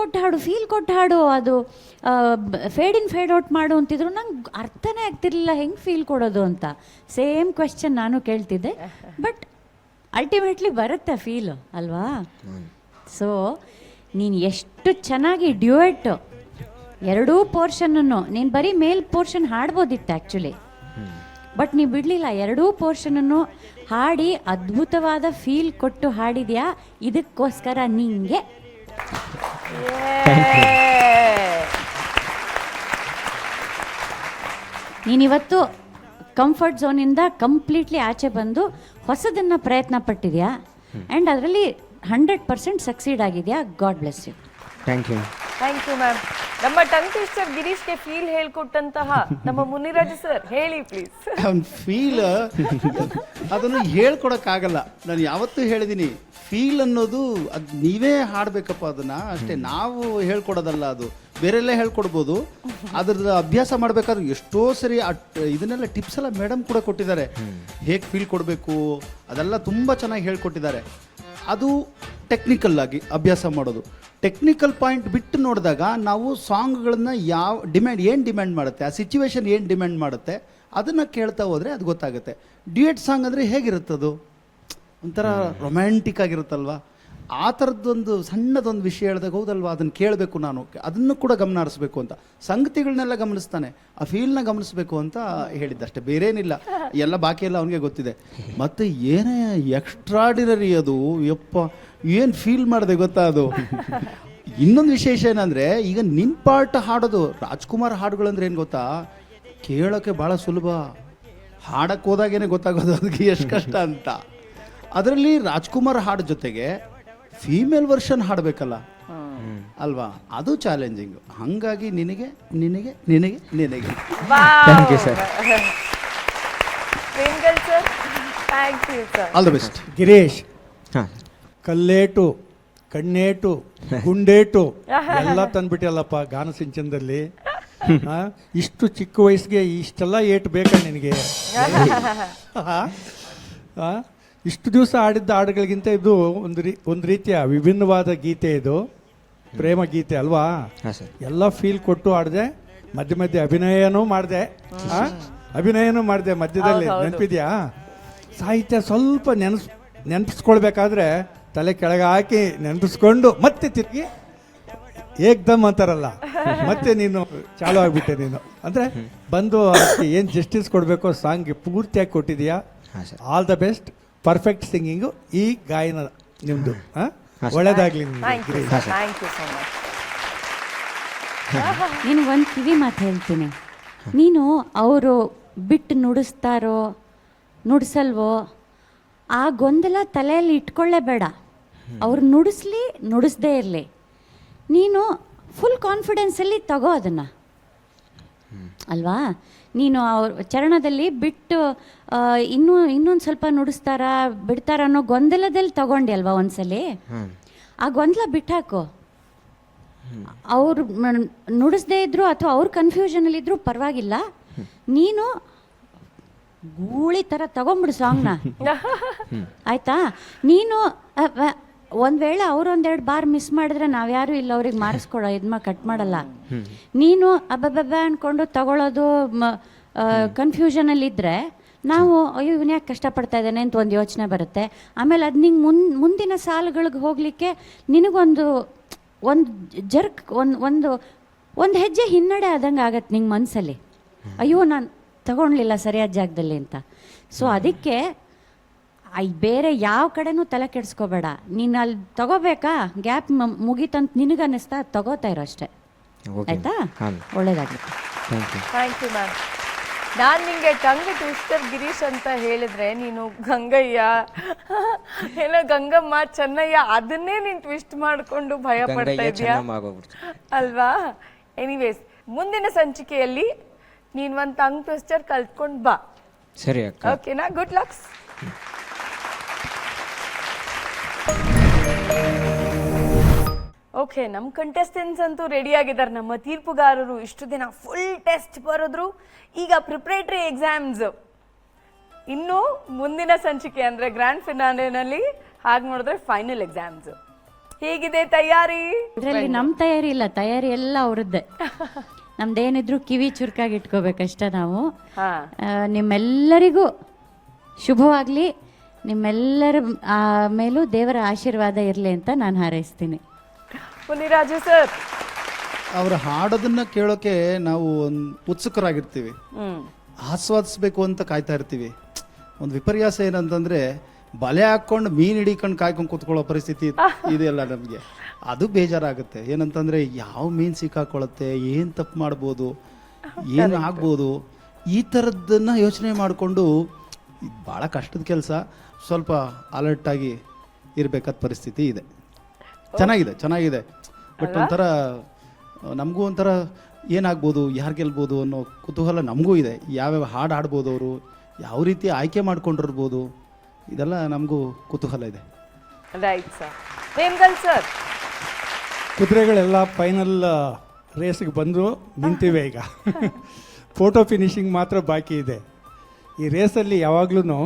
ಕೊಟ್ಟು ಹಾಡು ಅದು ಫೇಡ್ ಇನ್ ಫೇಡ್ ಔಟ್ ಮಾಡು ಅಂತಿದ್ರು. ನಂಗೆ ಅರ್ಥನೇ ಆಗ್ತಿರ್ಲಿಲ್ಲ ಹೆಂಗೆ ಫೀಲ್ ಕೊಡೋದು ಅಂತ. ಸೇಮ್ ಕ್ವೆಶ್ಚನ್ ನಾನು ಕೇಳ್ತಿದ್ದೆ, ಬಟ್ ಅಲ್ಟಿಮೇಟ್ಲಿ ಬರುತ್ತೆ ಫೀಲು ಅಲ್ವಾ. ಸೊ ನೀನು ಎಷ್ಟು ಚೆನ್ನಾಗಿ ಡ್ಯೂಯೆಟ್ ಎರಡೂ ಪೋರ್ಷನನ್ನು, ನೀನು ಬರೀ ಮೇಲ್ ಪೋರ್ಷನ್ ಹಾಡ್ಬೋದಿತ್ತು ಆ್ಯಕ್ಚುಲಿ, ಬಟ್ ನೀವು ಬಿಡಲಿಲ್ಲ. ಎರಡೂ ಪೋರ್ಷನನ್ನು ಹಾಡಿ ಅದ್ಭುತವಾದ ಫೀಲ್ ಕೊಟ್ಟು ಹಾಡಿದ್ಯಾ. ಇದಕ್ಕೋಸ್ಕರ ನಿಂಗೆ ನೀನಿವತ್ತು ಕಂಫರ್ಟ್ ಝೋನಿಂದ ಕಂಪ್ಲೀಟ್ಲಿ ಆಚೆ ಬಂದು ಹೊಸದನ್ನು ಪ್ರಯತ್ನ ಪಟ್ಟಿದ್ಯಾ, ಆ್ಯಂಡ್ ಅದರಲ್ಲಿ 100% ಸಕ್ಸೀಡ್ ಆಗಿದೆಯಾ. God bless you. Thank you ma'am. ನಮ್ಮ ಟಂಗ್ ಟ್ವಿಸ್ಟರ್ ಗಿರೀಶ್ಗೆ ಫೀಲ್ ಹೇಳ್ಕೊಟ್ಟಂತಹ ನಮ್ಮ ಮುನಿರಾಜು ಸರ್ ಹೇಳಿ ಪ್ಲೀಸ್. ಅವ್ನ ಫೀಲ್ ಅದನ್ನು ಹೇಳ್ಕೊಡಕ್ಕಾಗಲ್ಲ. ನಾನು ಯಾವತ್ತೂ ಹೇಳಿದ್ದೀನಿ, ಫೀಲ್ ಅನ್ನೋದು ಅದು ನೀವೇ ಹಾಡಬೇಕಪ್ಪ, ಅದನ್ನ ಅಷ್ಟೇ, ನಾವು ಹೇಳ್ಕೊಡೋದಲ್ಲ. ಅದು ಬೇರೆಲ್ಲ ಹೇಳ್ಕೊಡ್ಬೋದು. ಅದ್ರದ್ದು ಅಭ್ಯಾಸ ಮಾಡಬೇಕಾದ್ರೆ ಎಷ್ಟೋ ಸರಿ ಇದನ್ನೆಲ್ಲ ಟಿಪ್ಸ್ ಎಲ್ಲ ಮೇಡಮ್ ಕೂಡ ಕೊಟ್ಟಿದ್ದಾರೆ, ಹೇಗೆ ಫೀಲ್ ಕೊಡಬೇಕು ಅದೆಲ್ಲ ತುಂಬ ಚೆನ್ನಾಗಿ ಹೇಳ್ಕೊಟ್ಟಿದ್ದಾರೆ. ಅದು ಟೆಕ್ನಿಕಲ್ ಆಗಿ ಅಭ್ಯಾಸ ಮಾಡೋದು. ಟೆಕ್ನಿಕಲ್ ಪಾಯಿಂಟ್ ಬಿಟ್ಟು ನೋಡಿದಾಗ ನಾವು ಸಾಂಗ್ಗಳನ್ನ ಏನು ಡಿಮ್ಯಾಂಡ್ ಮಾಡುತ್ತೆ, ಆ ಸಿಚುವೇಶನ್ ಏನು ಡಿಮ್ಯಾಂಡ್ ಮಾಡುತ್ತೆ ಅದನ್ನು ಕೇಳ್ತಾ ಹೋದರೆ ಅದು ಗೊತ್ತಾಗುತ್ತೆ. ಡ್ಯೂಯೆಟ್ ಸಾಂಗ್ ಅಂದರೆ ಹೇಗಿರುತ್ತದು, ಒಂಥರ ರೊಮ್ಯಾಂಟಿಕ್ ಆಗಿರುತ್ತಲ್ವ, ಆ ಥರದ್ದೊಂದು ಸಣ್ಣದೊಂದು ವಿಷಯ ಹೇಳಿದಾಗ ಹೌದಲ್ವಾ ಅದನ್ನು ಕೇಳಬೇಕು, ನಾನು ಅದನ್ನು ಕೂಡ ಗಮನ ಹರಿಸ್ಬೇಕು ಅಂತ, ಸಂಗತಿಗಳನ್ನೆಲ್ಲ ಗಮನಿಸ್ತಾನೆ, ಆ ಫೀಲ್ನ ಗಮನಿಸ್ಬೇಕು ಅಂತ ಹೇಳಿದ್ದಷ್ಟೇ, ಬೇರೇನಿಲ್ಲ. ಎಲ್ಲ ಬಾಕಿ ಎಲ್ಲ ಅವನಿಗೆ ಗೊತ್ತಿದೆ. ಮತ್ತು ಏನೇ ಎಕ್ಸ್ಟ್ರಾಡಿನರಿ ಅದು, ಯಪ್ಪ ಏನು ಫೀಲ್ ಮಾಡಿದೆ ಗೊತ್ತಾ ಅದು. ಇನ್ನೊಂದು ವಿಶೇಷ ಏನಂದರೆ, ಈಗ ನಿನ್ನ ಪಾರ್ಟ್ ಹಾಡೋದು, ರಾಜ್ಕುಮಾರ್ ಹಾಡುಗಳಂದ್ರೆ ಏನು ಗೊತ್ತಾ, ಕೇಳೋಕ್ಕೆ ಭಾಳ ಸುಲಭ, ಹಾಡಕ್ಕೆ ಹೋದಾಗೇನೆ ಗೊತ್ತಾಗೋದು ಅದಕ್ಕೆ ಎಷ್ಟು ಕಷ್ಟ ಅಂತ. ಅದರಲ್ಲಿ ರಾಜ್ಕುಮಾರ್ ಹಾಡು ಜೊತೆಗೆ ಫೀಮೇಲ್ ವರ್ಷನ್ ಹಾಡಬೇಕಲ್ಲ ಅಲ್ವಾ, ಅದು ಚಾಲೆಂಜಿಂಗ್. ಹಾಗಾಗಿ ನಿನಗೆ ನಿನಗೆ ನಿನಗೆ ನಿನಗೆ thank you sir. Twinkle sir thank you sir. All the best. Girish, ಹಾಂ ಕಲ್ಲೇಟು, ಕಣ್ಣೇಟು, ಗುಂಡೇಟು ಎಲ್ಲ ತಂದ್ಬಿಟ್ಟಲ್ಲಪ್ಪ ಗಾನ ಸಿಂಚನದಲ್ಲಿ. ಇಷ್ಟು ಚಿಕ್ಕ ವಯಸ್ಸಿಗೆ ಇಷ್ಟೆಲ್ಲ ಏಟು ಬೇಕಾ ನಿನಗೆ? ಇಷ್ಟು ದಿವಸ ಆಡಿದ್ದ ಹಾಡುಗಳಿಗಿಂತ ಇದು ಒಂದು ರೀತಿಯ ವಿಭಿನ್ನವಾದ ಗೀತೆ, ಇದು ಪ್ರೇಮ ಗೀತೆ ಅಲ್ವಾ? ಹಾಂ ಸರ್. ಎಲ್ಲ ಫೀಲ್ ಕೊಟ್ಟು ಆಡಿದೆ, ಮಧ್ಯೆ ಮಧ್ಯೆ ಅಭಿನಯನೂ ಮಾಡಿದೆ ಮಧ್ಯದಲ್ಲಿ, ನೆನಪಿದ್ಯಾ? ಸಾಹಿತ್ಯ ಸ್ವಲ್ಪ ನೆನಪಿಸ್ಕೊಳ್ಬೇಕಾದ್ರೆ ತಲೆ ಕೆಳಗೆ ಹಾಕಿ ನೆನಪಿಸ್ಕೊಂಡು ಮತ್ತೆ ತಿರುಗಿ ಏಕ್ದಮ್ ಅಂತಾರಲ್ಲ, ಮತ್ತೆ ನೀನು ಚಾಲು ಆಗಿಬಿಟ್ಟೆ ನೀನು. ಅಂದರೆ ಬಂದು ಅದಕ್ಕೆ ಏನು ಜಸ್ಟಿಸ್ ಕೊಡಬೇಕೋ ಸಾಂಗ್ಗೆ ಪೂರ್ತಿಯಾಗಿ ಕೊಟ್ಟಿದೆಯಾ. All the best, perfect singing ಈ ಗಾಯನ ನಿಮ್ಮದು. ಒಳ್ಳೇದಾಗಲಿ ಥ್ಯಾಂಕ್ ಯು ನಿಮಗೆ. Thank you so much. ನಿನಗೆ ಒಂದು ಕಿವಿ ಮಾತು ಹೇಳ್ತೀನಿ. ನೀನು ಅವರು ಬಿಟ್ಟು ನುಡಿಸ್ತಾರೋ ನುಡಿಸಲ್ವೋ ಆ ಗೊಂದಲ ತಲೆಯಲ್ಲಿ ಇಟ್ಕೊಳ್ಳೇಬೇಡ. ಅವ್ರು ನುಡಿಸ್ಲಿ ನುಡಿಸ್ದೇ ಇರಲಿ, ನೀನು ಫುಲ್ ಕಾನ್ಫಿಡೆನ್ಸಲ್ಲಿ ತಗೋ ಅದನ್ನು, ಅಲ್ವಾ? ನೀನು ಅವ್ರ ಚರಣದಲ್ಲಿ ಬಿಟ್ಟು ಇನ್ನೊಂದು ಸ್ವಲ್ಪ ನುಡಿಸ್ತಾರಾ ಬಿಡ್ತಾರ ಅನ್ನೋ ಗೊಂದಲದಲ್ಲಿ ತಗೊಂಡೆ ಅಲ್ವಾ ಒಂದ್ಸಲಿ, ಆ ಗೊಂದಲ ಬಿಟ್ಟಾಕು. ಅವ್ರು ನುಡಿಸ್ದೇ ಇದ್ರು ಅಥವಾ ಅವ್ರ ಕನ್ಫ್ಯೂಷನಲ್ಲಿ ಇದ್ರು ಪರವಾಗಿಲ್ಲ, ನೀನು ಗೂಳಿ ಥರ ತಗೊಂಬಿಡು ಸಾಂಗ್ನ, ಆಯ್ತಾ? ನೀನು ಒಂದು ವೇಳೆ ಅವರೊಂದೆರಡು ಬಾರ್ ಮಿಸ್ ಮಾಡಿದ್ರೆ ನಾವ್ಯಾರು ಇಲ್ಲ ಅವ್ರಿಗೆ ಮಾರಿಸ್ಕೊಡೋ ಕಟ್ ಮಾಡಲ್ಲ. ನೀನು ಅಬ್ಬಬ್ಬ ಅಂದ್ಕೊಂಡು ತಗೊಳ್ಳೋದು ಕನ್ಫ್ಯೂಷನಲ್ಲಿದ್ದರೆ ನಾವು ಅಯ್ಯೋ ಇವನು ಯಾಕೆ ಕಷ್ಟಪಡ್ತಾ ಇದ್ದಾನೆ ಅಂತ ಒಂದು ಯೋಚನೆ ಬರುತ್ತೆ. ಆಮೇಲೆ ಅದು ನಿಂಗೆ ಮುಂದಿನ ಸಾಲುಗಳಿಗೆ ಹೋಗಲಿಕ್ಕೆ ನಿನಗೊಂದು ಜರ್ಕ್ ಒಂದು ಹೆಜ್ಜೆ ಹಿನ್ನಡೆ ಆದಂಗೆ ಆಗತ್ತೆ ನಿಂಗೆ ಮನಸ್ಸಲ್ಲಿ, ಅಯ್ಯೋ ನಾನು ತಗೊಳ್ಲಿಲ್ಲ ಸರಿಯಾದ ಜಾಗದಲ್ಲಿ ಅಂತ. ಸೊ ಅದಕ್ಕೆ ಬೇರೆ ಯಾವ ಕಡೆನೂ ತಲೆ ಕೆಡಿಸ್ಕೋಬೇಡ. ನೀನು ಅಲ್ಲಿ ತಗೋಬೇಕಾ, ಗ್ಯಾಪ್ ಮುಗೀತಂತ ನಿನಗನ್ನಿಸ್ತಾ ತಗೋತಾ ಇರೋ ಅಷ್ಟೇ, ಆಯ್ತಾ? ಒಳ್ಳೇದಾಗಲಿ. Thank you ma'am. ನಾನು ನಿಂಗೆ ಟಂಗ್ ಟ್ವಿಸ್ಟರ್ ಗಿರೀಶ್ ಅಂತ ಹೇಳಿದ್ರೆ ನೀನು ಗಂಗಯ್ಯ ಏನೋ ಗಂಗಮ್ಮ ಚೆನ್ನಯ್ಯ ಅದನ್ನೇ ನೀನು ಟ್ವಿಸ್ಟ್ ಮಾಡಿಕೊಂಡು ಭಯ ಪಡ್ತಾ ಇದೆಯಾ ಅಲ್ವಾ? ಎನಿವೇಸ್, ಮುಂದಿನ ಸಂಚಿಕೆಯಲ್ಲಿ ನೀನು ಒಂದು ಟಂಗ್ ಟ್ವಿಸ್ಟರ್ ಕಲ್ತ್ಕೊಂಡು ಬಾ, ಸರಿ ಅಕ್ಕ? ಓಕೆನಾ? Good lucks. ಓಕೆ, ನಮ್ಮ ಕಂಟೆಸ್ಟೆಂಟ್ಸ್ ಅಂತೂ ರೆಡಿ ಆಗಿದ್ದಾರೆ. ನಮ್ಮ ತೀರ್ಪುಗಾರರು ಇಷ್ಟು ದಿನ ಫುಲ್ ಟೆಸ್ಟ್ ಬರೆದ್ರು, ಈಗ ಪ್ರಿಪ್ರೇಟರಿ ಎಕ್ಸಾಮ್ಸ್, ಇನ್ನು ಮುಂದಿನ ಸಂಚಿಕೆ ಅಂದರೆ ಗ್ರ್ಯಾಂಡ್ ಫಿನಾಲೆನಲ್ಲಿ ಹಾಗೆ ನೋಡಿದ್ರೆ ಫೈನಲ್ ಎಕ್ಸಾಮ್ಸ್. ಹೇಗಿದೆ ತಯಾರಿ? ಇದರಲ್ಲಿ ನಮ್ಮ ತಯಾರಿ ಇಲ್ಲ, ತಯಾರಿ ಎಲ್ಲ ಅವ್ರದ್ದೇ. ನಮ್ದೇನಿದ್ರು ಕಿವಿ ಚುರುಕಾಗಿ ಇಟ್ಕೋಬೇಕಷ್ಟೇ ನಾವು. ನಿಮ್ಮೆಲ್ಲರಿಗೂ ಶುಭವಾಗಲಿ, ನಿಮ್ಮೆಲ್ಲರ ಮೇಲೂ ದೇವರ ಆಶೀರ್ವಾದ ಇರಲಿ ಅಂತ ನಾನು ಹಾರೈಸ್ತೀನಿ. ಮುನಿರಾಜು ಸರ್, ಅವರ ಹಾಡೋದನ್ನ ಕೇಳೋಕೆ ನಾವು ಉತ್ಸುಕರಾಗಿರ್ತೀವಿ, ಆಸ್ವಾದಿಸ್ಬೇಕು ಅಂತ ಕಾಯ್ತಾ ಇರ್ತೀವಿ. ಒಂದು ವಿಪರ್ಯಾಸ ಏನಂತಂದ್ರೆ ಬಲೆ ಹಾಕ್ಕೊಂಡು ಮೀನು ಹಿಡಿಕೊಂಡು ಕಾಯ್ಕೊಂಡು ಕೂತ್ಕೊಳ್ಳೋ ಪರಿಸ್ಥಿತಿ ಇದೆಯಲ್ಲ ನಮಗೆ, ಅದು ಬೇಜಾರಾಗುತ್ತೆ. ಏನಂತಂದ್ರೆ ಯಾವ ಮೀನು ಸಿಕ್ಕಾಕೊಳ್ಳುತ್ತೆ, ಏನು ತಪ್ಪು ಮಾಡ್ಬೋದು, ಏನು ಆಗ್ಬೋದು, ಈ ಥರದ್ದನ್ನು ಯೋಚನೆ ಮಾಡಿಕೊಂಡು ಭಾಳ ಕಷ್ಟದ ಕೆಲಸ. ಸ್ವಲ್ಪ ಅಲರ್ಟಾಗಿ ಇರಬೇಕಾದ ಪರಿಸ್ಥಿತಿ ಇದೆ. ಚೆನ್ನಾಗಿದೆ, ಬಟ್ ಒಂಥರ ನಮಗೂ ಒಂಥರ ಏನಾಗ್ಬೋದು, ಯಾರು ಗೆಲ್ಬೋದು ಅನ್ನೋ ಕುತೂಹಲ ನಮಗೂ ಇದೆ. ಯಾವ್ಯಾವ ಹಾಡು ಹಾಡ್ಬೋದು ಅವರು, ಯಾವ ರೀತಿ ಆಯ್ಕೆ ಮಾಡ್ಕೊಂಡಿರ್ಬೋದು, ಇದೆಲ್ಲ ನಮಗೂ ಕುತೂಹಲ ಇದೆ. Right sir. ವೇಮ್ಗಲ್ ಸರ್. ಕುದುರೆಗಳೆಲ್ಲ ಫೈನಲ್ ರೇಸ್ಗೆ ಬಂದು ನಿಂತಿವೆ ಈಗ. ಫೋಟೋ ಫಿನಿಶಿಂಗ್ ಮಾತ್ರ ಬಾಕಿ ಇದೆ. ಈ ರೇಸಲ್ಲಿ ಯಾವಾಗ್ಲೂ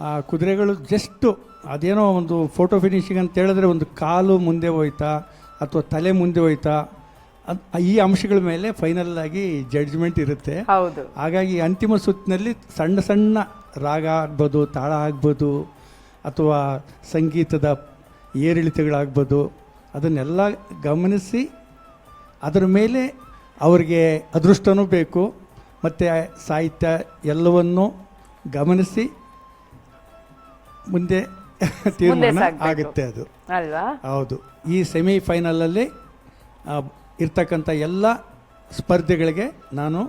ಆ ಕುದುರೆಗಳು ಜಸ್ಟು ಅದೇನೋ ಒಂದು ಫೋಟೋ ಫಿನಿಶಿಂಗ್ ಅಂತ ಹೇಳಿದ್ರೆ ಒಂದು ಕಾಲು ಮುಂದೆ ಹೋಯ್ತಾ ಅಥವಾ ತಲೆ ಮುಂದೆ ಹೋಯ್ತಾ, ಈ ಅಂಶಗಳ ಮೇಲೆ ಫೈನಲ್ ಆಗಿ ಜಡ್ಜ್ಮೆಂಟ್ ಇರುತ್ತೆ. ಹೌದು. ಹಾಗಾಗಿ ಅಂತಿಮ ಸುತ್ತಿನಲ್ಲಿ ಸಣ್ಣ ಸಣ್ಣ ರಾಗ ಆಗ್ಬೋದು, ತಾಳ ಆಗ್ಬೋದು, ಅಥವಾ ಸಂಗೀತದ ಏರಿಳಿತಗಳಾಗ್ಬೋದು, ಅದನ್ನೆಲ್ಲ ಗಮನಿಸಿ ಅದರ ಮೇಲೆ ಅವ್ರಿಗೆ ಅದೃಷ್ಟನೂ ಬೇಕು ಮತ್ತು ಸಾಹಿತ್ಯ ಎಲ್ಲವನ್ನೂ ಗಮನಿಸಿ ಮುಂದೆ ತೀರ್ಮಾನ ಸಾಗ್ಬೇಕು. ಆಗುತ್ತೆ ಅದು ಅಲ್ವಾ? ಹೌದು. ಈ ಸೆಮಿಫೈನಲಲ್ಲಿ ಇರ್ತಕ್ಕಂಥ ಎಲ್ಲ ಸ್ಪರ್ಧೆಗಳಿಗೆ ನಾನು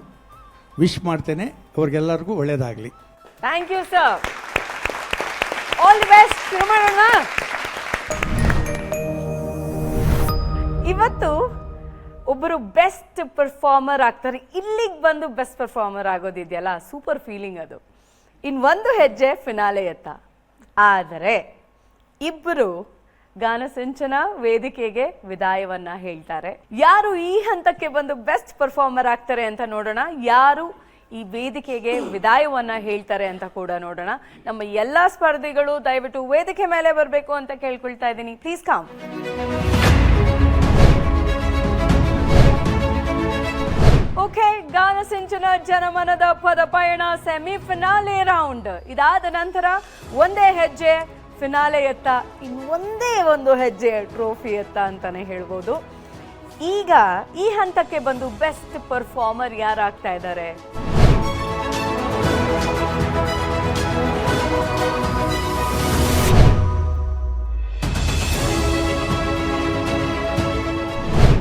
ವಿಶ್ ಮಾಡ್ತೇನೆ. ಅವ್ರಿಗೆಲ್ಲರಿಗೂ ಒಳ್ಳೆಯದಾಗಲಿ. Thank you sir. All the best. ಶುರು ಮಾಡೋಣ. ಇವತ್ತು ಒಬ್ಬರು ಬೆಸ್ಟ್ ಪರ್ಫಾರ್ಮರ್ ಆಗ್ತಾರೆ. ಇಲ್ಲಿಗೆ ಬಂದು ಬೆಸ್ಟ್ ಪರ್ಫಾರ್ಮರ್ ಆಗೋದಿದೆಯಲ್ಲ, ಸೂಪರ್ ಫೀಲಿಂಗ್ ಅದು. ಒಂದು ಹೆಜ್ಜೆ ಫಿನಾಲೆ ಎತ್ತ. ಆದರೆ ಇಬ್ಬರು ಗಾನಸಿಂಚನ ವೇದಿಕೆಗೆ ವಿದಾಯವನ್ನ ಹೇಳ್ತಾರೆ. ಯಾರು ಈ ಹಂತಕ್ಕೆ ಬಂದು ಬೆಸ್ಟ್ ಪರ್ಫಾರ್ಮರ್ ಆಗ್ತಾರೆ ಅಂತ ನೋಡೋಣ. ಯಾರು ಈ ವೇದಿಕೆಗೆ ವಿದಾಯವನ್ನ ಹೇಳ್ತಾರೆ ಅಂತ ಕೂಡ ನೋಡೋಣ. ನಮ್ಮ ಎಲ್ಲಾ ಸ್ಪರ್ಧಿಗಳು ದಯವಿಟ್ಟು ವೇದಿಕೆ ಮೇಲೆ ಬರಬೇಕು ಅಂತ ಕೇಳ್ಕೊಳ್ತಾ ಇದ್ದೀನಿ. Please come. ಓಕೆ, ಗಾನಸಿಂಚನ ಜನಮನದ ಪದಪಯಣ ಸೆಮಿಫಿನಾಲೆ ರೌಂಡ್ ಇದಾದ ನಂತರ ಒಂದೇ ಹೆಜ್ಜೆ ಫಿನಾಲೆ ಎತ್ತ, ಇನ್ನೊಂದೇ ಒಂದು ಹೆಜ್ಜೆ ಟ್ರೋಫಿ ಎತ್ತ ಅಂತಾನೆ ಹೇಳ್ಬೋದು. ಈಗ ಈ ಹಂತಕ್ಕೆ ಬಂದು ಬೆಸ್ಟ್ ಪರ್ಫಾರ್ಮರ್ ಯಾರಾಗ್ತಾ ಇದ್ದಾರೆ?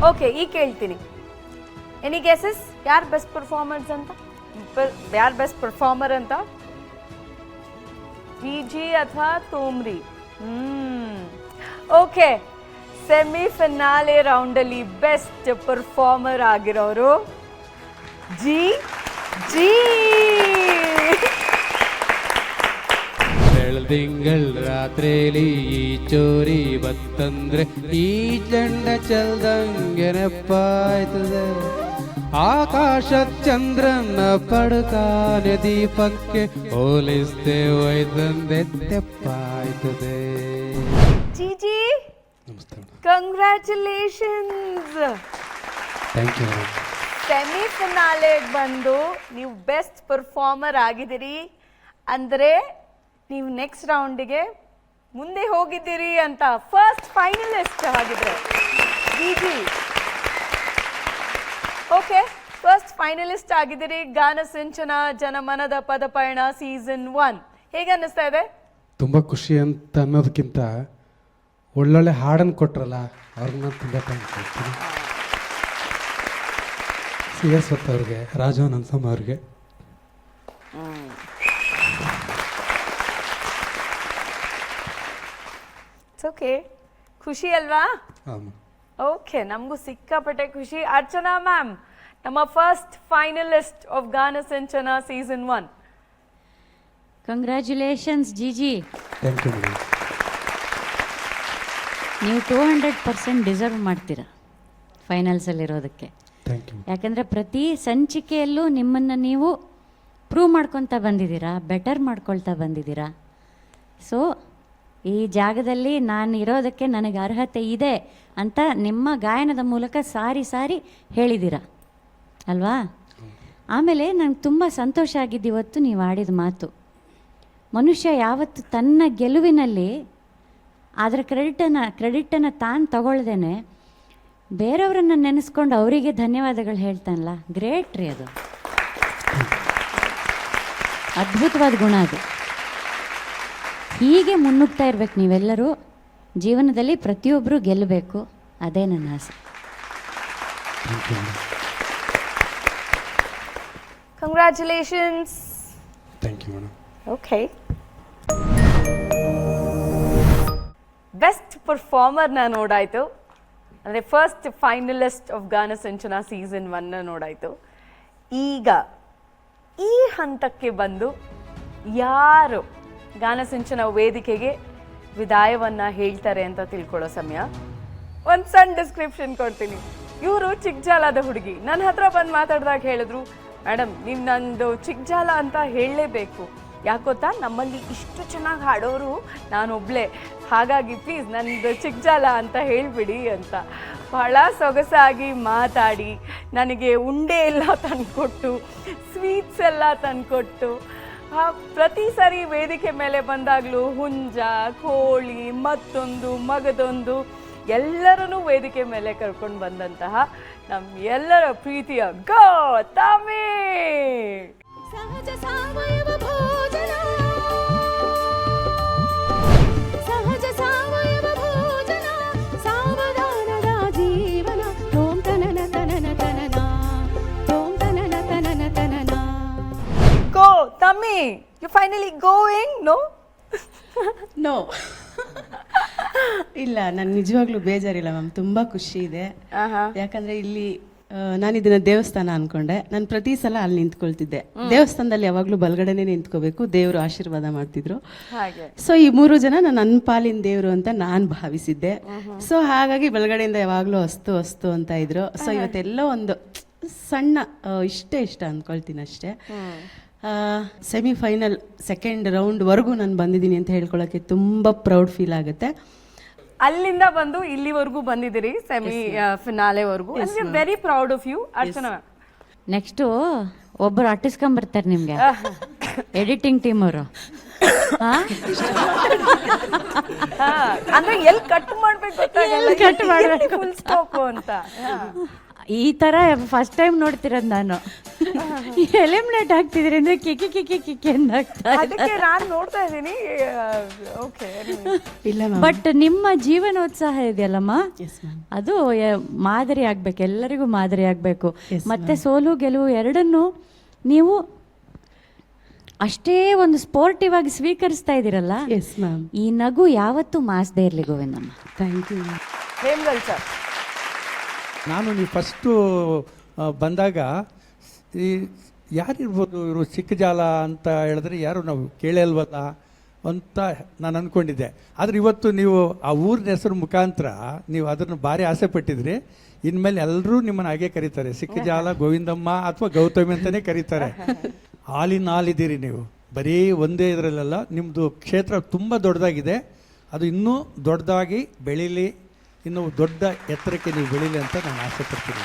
ಓಕೆ, ಈಗ ಕೇಳ್ತೀನಿ. Any guesses? ಯಾರು ಬೆಸ್ಟ್ ಪರ್ಫಾರ್ಮರ್ಸ್ ಅಂತ? ಯಾರು ಬೆಸ್ಟ್ ಪರ್ಫಾರ್ಮರ್ ಅಂತ? ಜಿ ಅಥವಾ ತೋಮ್ರಿ? ಓಕೆ, ಸೆಮಿಫಿನಾಲೆ ರೌಂಡ್ ಅಲ್ಲಿ ಬೆಸ್ಟ್ ಪರ್ಫಾರ್ಮರ್ ಆಗಿರೋರು ಜಿ. ಬೆಳ್ದಿಂಗಳ್ ರಾತ್ರಿಲಿ ಈ ಚೋರಿ ಬತ್ತಂದ್ರೆ ಈ ಚಂಡ ಚಲ್ದಂಗೆ ನೆಪ್ಪಾಯ್ತದೆ. ಆಕಾಶದ ಚಂದ್ರನ ಪಡ್ಕಾನೆ ದೀಪಕ್ಕೆ ಹೋಲಿಸ್ತೆ ಒಯ್ದಂದೆ ತೆಪ್ಪಾಯ್ತದೆ. ಜಿ ನಮಸ್ತೆ madam. Congratulations. Thank you madam. ಸೆಮಿಫಿನಾಲೆಗೆ ಬಂದು ನೀವು ಬೆಸ್ಟ್ ಪರ್ಫಾರ್ಮರ್ ಆಗಿದ್ದೀರಿ ಅಂದರೆ ನೀವು ನೆಕ್ಸ್ಟ್ ರೌಂಡಿಗೆ ಮುಂದೆ ಹೋಗಿದ್ದೀರಿ ಅಂತ. ಫಸ್ಟ್ ಫೈನಲಿಸ್ಟ್ ಆಗಿದ್ರೆ ಜಿ. ಓಕೆ, ಫಸ್ಟ್ ಫೈನಲಿಸ್ಟ್ ಆಗಿದ್ದೀರಿ ಗಾನಸಿಂಚನ ಜನಮನದ ಪದಪಯಣ ಸೀಸನ್ 1. ಹೇಗೆ ಅನ್ನಿಸ್ತಾ ಇದೆ? ತುಂಬ ಖುಷಿ ಅಂತ ಅನ್ನೋದಕ್ಕಿಂತ ಒಳ್ಳೊಳ್ಳೆ ಹಾಡನ್ನು ಕೊಟ್ರಲ್ಲ ಅವ್ರನ್ನ ತುಂಬ ಥ್ಯಾಂಕ್ಸ್ ಹೇಳ್ತೀನಿ. CS ಹೊತ್ತ ಅವ್ರಿಗೆ, ರಾಜು ನನ್ಸಮ್ಮ ಅವ್ರಿಗೆ. ಓಕೆ, ಖುಷಿ ಅಲ್ವಾ? ಓಕೆ, ನಮಗೂ ಸಿಕ್ಕಾಪಟ್ಟೆ ಖುಷಿ. ಅರ್ಚನಾ ಮ್ಯಾಮ್, ನಮ್ಮ ಫಸ್ಟ್ ಫೈನಲಿಸ್ಟ್ ಆಫ್ ಗಾನಸಿಂಚನ ಸೀಸನ್ 1. ಕಂಗ್ರ್ಯಾಚುಲೇಷನ್ಸ್ ಜಿಜಿ. Thank you madam. ನೀವು 200% ಡಿಸರ್ವ್ ಮಾಡ್ತೀರಾ ಫೈನಲ್ಸಲ್ಲಿರೋದಕ್ಕೆ. Thank you. ಯಾಕಂದರೆ ಪ್ರತಿ ಸಂಚಿಕೆಯಲ್ಲೂ ನಿಮ್ಮನ್ನು ನೀವು ಪ್ರೂವ್ ಮಾಡ್ಕೊತಾ ಬಂದಿದ್ದೀರಾ, ಬೆಟರ್ ಮಾಡ್ಕೊಳ್ತಾ ಬಂದಿದ್ದೀರಾ. ಸೊ ಈ ಜಾಗದಲ್ಲಿ ನಾನು ಇರೋದಕ್ಕೆ ನನಗೆ ಅರ್ಹತೆ ಇದೆ ಅಂತ ನಿಮ್ಮ ಗಾಯನದ ಮೂಲಕ ಸಾರಿ ಸಾರಿ ಹೇಳಿದ್ದೀರಾ ಅಲ್ವಾ? ಆಮೇಲೆ ನಂಗೆ ತುಂಬ ಸಂತೋಷ ಆಗಿದ್ದು ಇವತ್ತು ನೀವು ಆಡಿದ ಮಾತು. ಮನುಷ್ಯ ಯಾವತ್ತು ತನ್ನ ಗೆಲುವಿನಲ್ಲಿ ಅದರ ಕ್ರೆಡಿಟನ್ನು ತಾನು ತಗೊಳ್ದೇನೆ ಬೇರೆಯವರನ್ನು ನೆನೆಸ್ಕೊಂಡು ಅವರಿಗೆ ಧನ್ಯವಾದಗಳು ಹೇಳ್ತಾನಲ್ಲ, ಗ್ರೇಟ್ ರೀ ಅದು. ಅದ್ಭುತವಾದ ಗುಣ ಅದು. ಹೀಗೆ ಮುನ್ನುಗ್ತಾ ಇರ್ಬೇಕು ನೀವೆಲ್ಲರೂ. ಜೀವನದಲ್ಲಿ ಪ್ರತಿಯೊಬ್ಬರು ಗೆಲ್ಲಬೇಕು, ಅದೇ ನನ್ನ ಆಸೆ. Congratulations. Thank you madam. Okay, best ಪರ್ಫಾರ್ಮರ್ನ ನೋಡಾಯ್ತು. ಅಂದರೆ ಫಸ್ಟ್ ಫೈನಲಿಸ್ಟ್ ಆಫ್ ಗಾನ ಸಿಂಚನ ಸೀಸನ್ 1 ನೋಡಾಯಿತು. ಈಗ ಈ ಹಂತಕ್ಕೆ ಬಂದು ಯಾರು ಗಾನಸಿಂಚನ ವೇದಿಕೆಗೆ ವಿದಾಯವನ್ನು ಹೇಳ್ತಾರೆ ಅಂತ ತಿಳ್ಕೊಳ್ಳೋ ಸಮಯ. ಒಂದು ಸಣ್ಣ ಡಿಸ್ಕ್ರಿಪ್ಷನ್ ಕೊಡ್ತೀನಿ. ಇವರು ಚಿಕ್ಕಜಾಲದ ಹುಡುಗಿ. ನನ್ನ ಹತ್ರ ಬಂದು ಮಾತಾಡಿದಾಗ ಹೇಳಿದ್ರು, ಮೇಡಮ್ ನೀವು ನಂದು ಚಿಕ್ಕಜಾಲ ಅಂತ ಹೇಳಲೇಬೇಕು, ಯಾಕೊತ್ತಾ ನಮ್ಮಲ್ಲಿ ಇಷ್ಟು ಚೆನ್ನಾಗಿ ಹಾಡೋರು ನಾನೊಬ್ಳೆ, ಹಾಗಾಗಿ ಪ್ಲೀಸ್ ನಂದು ಚಿಕ್ಕಜಾಲ ಅಂತ ಹೇಳಿಬಿಡಿ ಅಂತ ಬಹಳ ಸೊಗಸಾಗಿ ಮಾತಾಡಿ ನನಗೆ ಉಂಡೆ ಎಲ್ಲ ತಂದುಕೊಟ್ಟು ಸ್ವೀಟ್ಸ್ ಎಲ್ಲ ತಂದುಕೊಟ್ಟು ಪ್ರತಿ ಸರಿ ವೇದಿಕೆ ಮೇಲೆ ಬಂದಾಗಲೂ ಹುಂಜ, ಕೋಳಿ, ಮತ್ತೊಂದು ಮಗದೊಂದು ಎಲ್ಲರನ್ನೂ ವೇದಿಕೆ ಮೇಲೆ ಕರ್ಕೊಂಡು ಬಂದಂತಹ ನಮ್ಮ ಎಲ್ಲರ ಪ್ರೀತಿಯ ಗೌತಮಿ. ಸಹಜ ಸಾವಯವ ಭೋಜನ, ಸಹಜ ಸಾವಯವ ಭೋಜನ, ಸಾವಧಾನದ ಜೀವನ. ಓಂ ತನನ ತನನ ತನನ, ಓಂ ತನನ ತನನ ತನನ. Gautami, you finally going? No ಇಲ್ಲ, ನಾನು ನಿಜವಾಗ್ಲೂ ಬೇಜಾರಿಲ್ಲ ಮ್ಯಾಮ್, ತುಂಬ ಖುಷಿ ಇದೆ. ಯಾಕಂದ್ರೆ ಇಲ್ಲಿ ನಾನು ಇದನ್ನ ದೇವಸ್ಥಾನ ಅನ್ಕೊಂಡೆ. ನಾನು ಪ್ರತಿ ಸಲ ಅಲ್ಲಿ ನಿಂತ್ಕೊಳ್ತಿದ್ದೆ. ದೇವಸ್ಥಾನದಲ್ಲಿ ಯಾವಾಗಲೂ ಬಲಗಡೆನೆ ನಿಂತ್ಕೋಬೇಕು, ದೇವರು ಆಶೀರ್ವಾದ ಮಾಡ್ತಿದ್ರು. ಸೊ ಈ 3 ಜನ ನನ್ನ ಪಾಲಿನ ದೇವರು ಅಂತ ನಾನು ಭಾವಿಸಿದ್ದೆ. ಸೊ ಹಾಗಾಗಿ ಬಲಗಡೆಯಿಂದ ಯಾವಾಗಲೂ ಅಸ್ತು ಅಸ್ತು ಅಂತ ಇದ್ರು. ಸೊ ಇವತ್ತೆಲ್ಲೋ ಒಂದು ಸಣ್ಣ ಇಷ್ಟ ಅಂದ್ಕೊಳ್ತೀನಿ ಅಷ್ಟೇ. ಸೆಮಿಫೈನಲ್ ಸೆಕೆಂಡ್ ರೌಂಡ್ವರೆಗೂ ನಾನು ಬಂದಿದ್ದೀನಿ ಅಂತ ಹೇಳ್ಕೊಳ್ಳೋಕ್ಕೆ ತುಂಬ ಪ್ರೌಡ್ ಫೀಲ್ ಆಗುತ್ತೆ. ಅಲ್ಲಿಂದ ಬಂದು ಇಲ್ಲಿವರೆಗೂ ಬಂದಿದ್ದೀರಿ, ಸೆಮಿ ಫಿನಾಲೆವರೆಗೂ. Very proud of you Archana. Next ಒಬ್ಬರು ಅಟ್ಟಿಸ್ಕೊಂಬರ್ತಾರೆ ನಿಮಗೆ, ಎಡಿಟಿಂಗ್ ಟೀಮ್ ಅವರು. ಅಂದ್ರೆ ಎಲ್ಲಿ ಕಟ್ ಮಾಡ್ಬೇಕು ಗೊತ್ತಾಗಲ್ಲ, ಫುಲ್ ಸ್ಟಾಪ್ ಅಂತ. ಈ ತರ ಫಸ್ಟ್ ಟೈಮ್ ನೋಡ್ತಿರೋದು ನಾನು. ಎಲಿಮಿನೇಟ್ ಆಗ್ತಿದ್ರಿ ಅಂದ್ರೆ ಕಿಕ್ಕಿ ಕಿಕ್ಕಿ ಕಿಕ್ಕಿ ಅದಕ್ಕೆ ನಾನು ನೋಡ್ತಾ ಇದ್ದೀನಿ. ಓಕೆ, ಇಲ್ಲ ಬಟ್ ನಿಮ್ಮ ಜೀವನೋತ್ಸಾಹ ಇದೆಯಲ್ಲಮ್ಮ, ಅದು ಮಾದರಿ ಆಗ್ಬೇಕು, ಎಲ್ಲರಿಗೂ ಮಾದರಿ ಆಗ್ಬೇಕು. ಮತ್ತೆ ಸೋಲು ಗೆಲುವು ಎರಡನ್ನೂ ನೀವು ಅಷ್ಟೇ ಒಂದು ಸ್ಪೋರ್ಟಿವ್ ಆಗಿ ಸ್ವೀಕರಿಸ್ತಾ ಇದ್ದೀರಲ್ಲ. Yes ma'am. ಈ ನಗು ಯಾವತ್ತೂ ಮಾಸ್ದೇ ಇರಲಿ Govindamma. Thank you. Hemagal sir, ನಾನು ನೀವು ಫಸ್ಟು ಬಂದಾಗ ಈ ಯಾರಿರ್ಬೋದು ಇವರು ಚಿಕ್ಕಜಾಲ ಅಂತ ಹೇಳಿದ್ರೆ ಯಾರು ನಾವು ಕೇಳಲ್ವಲ್ಲ ಅಂತ ನಾನು ಅಂದ್ಕೊಂಡಿದ್ದೆ. ಆದರೆ ಇವತ್ತು ನೀವು ಆ ಊರಿನ ಹೆಸರು ಮುಖಾಂತರ ನೀವು ಅದನ್ನು ಭಾರಿ ಆಸೆ ಪಟ್ಟಿದ್ರಿ. ಇನ್ಮೇಲೆ ಎಲ್ಲರೂ ನಿಮ್ಮನ್ನು ಹಾಗೆ ಕರೀತಾರೆ, ಚಿಕ್ಕಜಾಲ ಗೋವಿಂದಮ್ಮ ಅಥವಾ ಗೌತಮಿ ಅಂತಲೇ ಕರೀತಾರೆ. ಹಾಲಿದ್ದೀರಿ ನೀವು, ಬರೀ ಒಂದೇ ಇದರಲ್ಲೆಲ್ಲ. ನಿಮ್ಮದು ಕ್ಷೇತ್ರ ತುಂಬ ದೊಡ್ಡದಾಗಿದೆ, ಅದು ಇನ್ನೂ ದೊಡ್ಡದಾಗಿ ಬೆಳೀಲಿ, ಇನ್ನು ದೊಡ್ಡ ಎತ್ತರಕ್ಕೆ ನೀವು ಬೆಳೀಲಿ ಅಂತ ನಾನು ಆಸೆ ಪಡ್ತೀನಿ.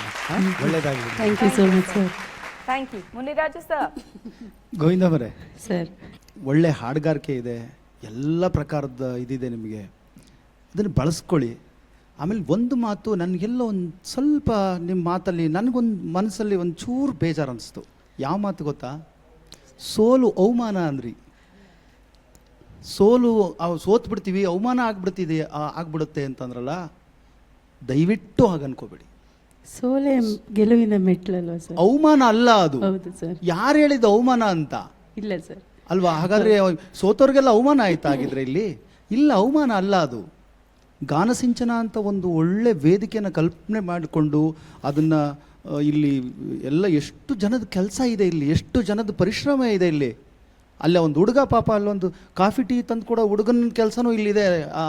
ಒಳ್ಳೆಯದಾಗಲಿ. Thank you so much sir. Thank you. Muniraju sir. ಗೋವಿಂದವರೇ ಸರ್, ಒಳ್ಳೆ ಹಾಡುಗಾರಿಕೆ ಇದೆ, ಎಲ್ಲ ಪ್ರಕಾರದ ಇದಿದೆ ನಿಮಗೆ, ಅದನ್ನು ಬಳಸ್ಕೊಳ್ಳಿ. ಆಮೇಲೆ ಒಂದು ಮಾತು ನನಗೆಲ್ಲ ಒಂದು ಸ್ವಲ್ಪ ನಿಮ್ಮ ಮಾತಲ್ಲಿ ನನಗೊಂದು ಮನಸ್ಸಲ್ಲಿ ಒಂದು ಚೂರು ಬೇಜಾರು ಅನಿಸ್ತು. ಯಾವ ಮಾತು ಗೊತ್ತಾ? ಸೋಲು ಅವಮಾನ ಅಂದ್ರಿ. ಸೋತು ಬಿಡ್ತೀವಿ, ಅವಮಾನ ಆಗ್ಬಿಡುತ್ತೆ ಅಂತಂದ್ರಲ್ಲ, ದಯವಿಟ್ಟು ಹಾಗೆ ಅನ್ಕೋಬೇಡಿ. ಸೋಲೆ ಗೆಲುವಿನ ಮೆಟ್ಲಲ್ವಾ ಸರ್? ಅವಮಾನ ಅಲ್ಲ ಅದು. ಹೌದು ಸರ್. ಯಾರು ಹೇಳಿದ್ದು ಅವಮಾನ ಅಂತ? ಇಲ್ಲ ಸರ್. ಅಲ್ವಾ? ಹಾಗಾದ್ರೆ ಸೋತವ್ರಿಗೆಲ್ಲ ಅವಮಾನ ಆಯ್ತಾ ಆಗಿದ್ರೆ ಇಲ್ಲಿ? ಇಲ್ಲ, ಅವಮಾನ ಅಲ್ಲ ಅದು. ಗಾನಸಿಂಚನ ಅಂತ ಒಂದು ಒಳ್ಳೆ ವೇದಿಕೆಯನ್ನು ಕಲ್ಪನೆ ಮಾಡಿಕೊಂಡು ಅದನ್ನು ಇಲ್ಲಿ ಎಲ್ಲ ಎಷ್ಟು ಜನದ ಕೆಲಸ ಇದೆ, ಇಲ್ಲಿ ಎಷ್ಟು ಜನದ ಪರಿಶ್ರಮ ಇದೆ. ಇಲ್ಲಿ ಅಲ್ಲ ಒಂದು ಹುಡುಗ ಪಾಪ ಅಲ್ಲೊಂದು ಕಾಫಿ ಟೀ ತಂದು ಕೊಡೋ ಹುಡುಗನ ಕೆಲಸನೂ ಇಲ್ಲಿದೆ,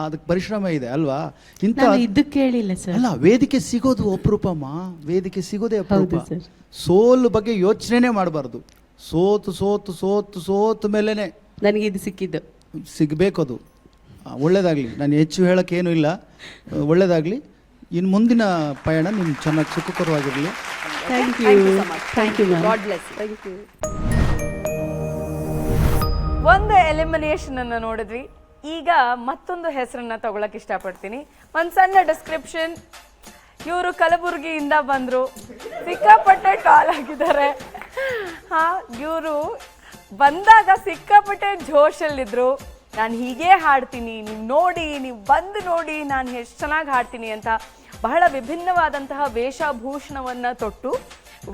ಅದಕ್ಕೆ ಪರಿಶ್ರಮ ಇದೆ ಅಲ್ವಾ? ಇಂಥ ಇದಕ್ಕೆ ಹೇಳಿಲ್ಲ ಸರ್. ಅಲ್ಲ, ವೇದಿಕೆ ಸಿಗೋದು ಅಪರೂಪಮ್ಮ, ವೇದಿಕೆ ಸಿಗೋದೇ ಅಪರೂಪ. ಸೋಲು ಬಗ್ಗೆ ಯೋಚನೆ ಮಾಡಬಾರ್ದು. ಸೋತು ಮೇಲೇನೆ ನನಗೆ ಇದು ಸಿಕ್ಕಿದ್ದು. ಸಿಗಬೇಕದು. ಒಳ್ಳೇದಾಗಲಿ. ನಾನು ಹೆಚ್ಚು ಹೇಳೋಕ್ಕೇನು ಇಲ್ಲ, ಒಳ್ಳೇದಾಗಲಿ. ಇನ್ನು ಮುಂದಿನ ಪಯಣ ನಿಮ್ಗೆ ಚೆನ್ನಾಗಿ ಸುಖಕರವಾಗಿರಲಿ. Thank you. Thank you ma'am. God bless. Thank you. ಒಂದು ಎಲಿಮಿನೇಷನ್ ಅನ್ನು ನೋಡಿದ್ವಿ. ಈಗ ಮತ್ತೊಂದು ಹೆಸರನ್ನ ತಗೊಳಕ್ ಇಷ್ಟಪಡ್ತೀನಿ. ಒಂದು ಸಣ್ಣ ಡಿಸ್ಕ್ರಿಪ್ಷನ್. ಇವರು ಕಲಬುರಗಿಯಿಂದ ಬಂದರು, ಸಿಕ್ಕಾಪಟ್ಟೆ ಕಾಲ್ ಆಗಿದ್ದಾರೆ. ಇವರು ಬಂದಾಗ ಸಿಕ್ಕಾಪಟ್ಟೆ ಜೋಶಲ್ಲಿದ್ರು. ನಾನು ಹೀಗೆ ಹಾಡ್ತೀನಿ, ನೀವು ನೋಡಿ, ನೀವು ಬಂದು ನೋಡಿ ನಾನು ಎಷ್ಟು ಚೆನ್ನಾಗಿ ಹಾಡ್ತೀನಿ ಅಂತ ಬಹಳ ವಿಭಿನ್ನವಾದಂತಹ ವೇಷಭೂಷಣವನ್ನು ತೊಟ್ಟು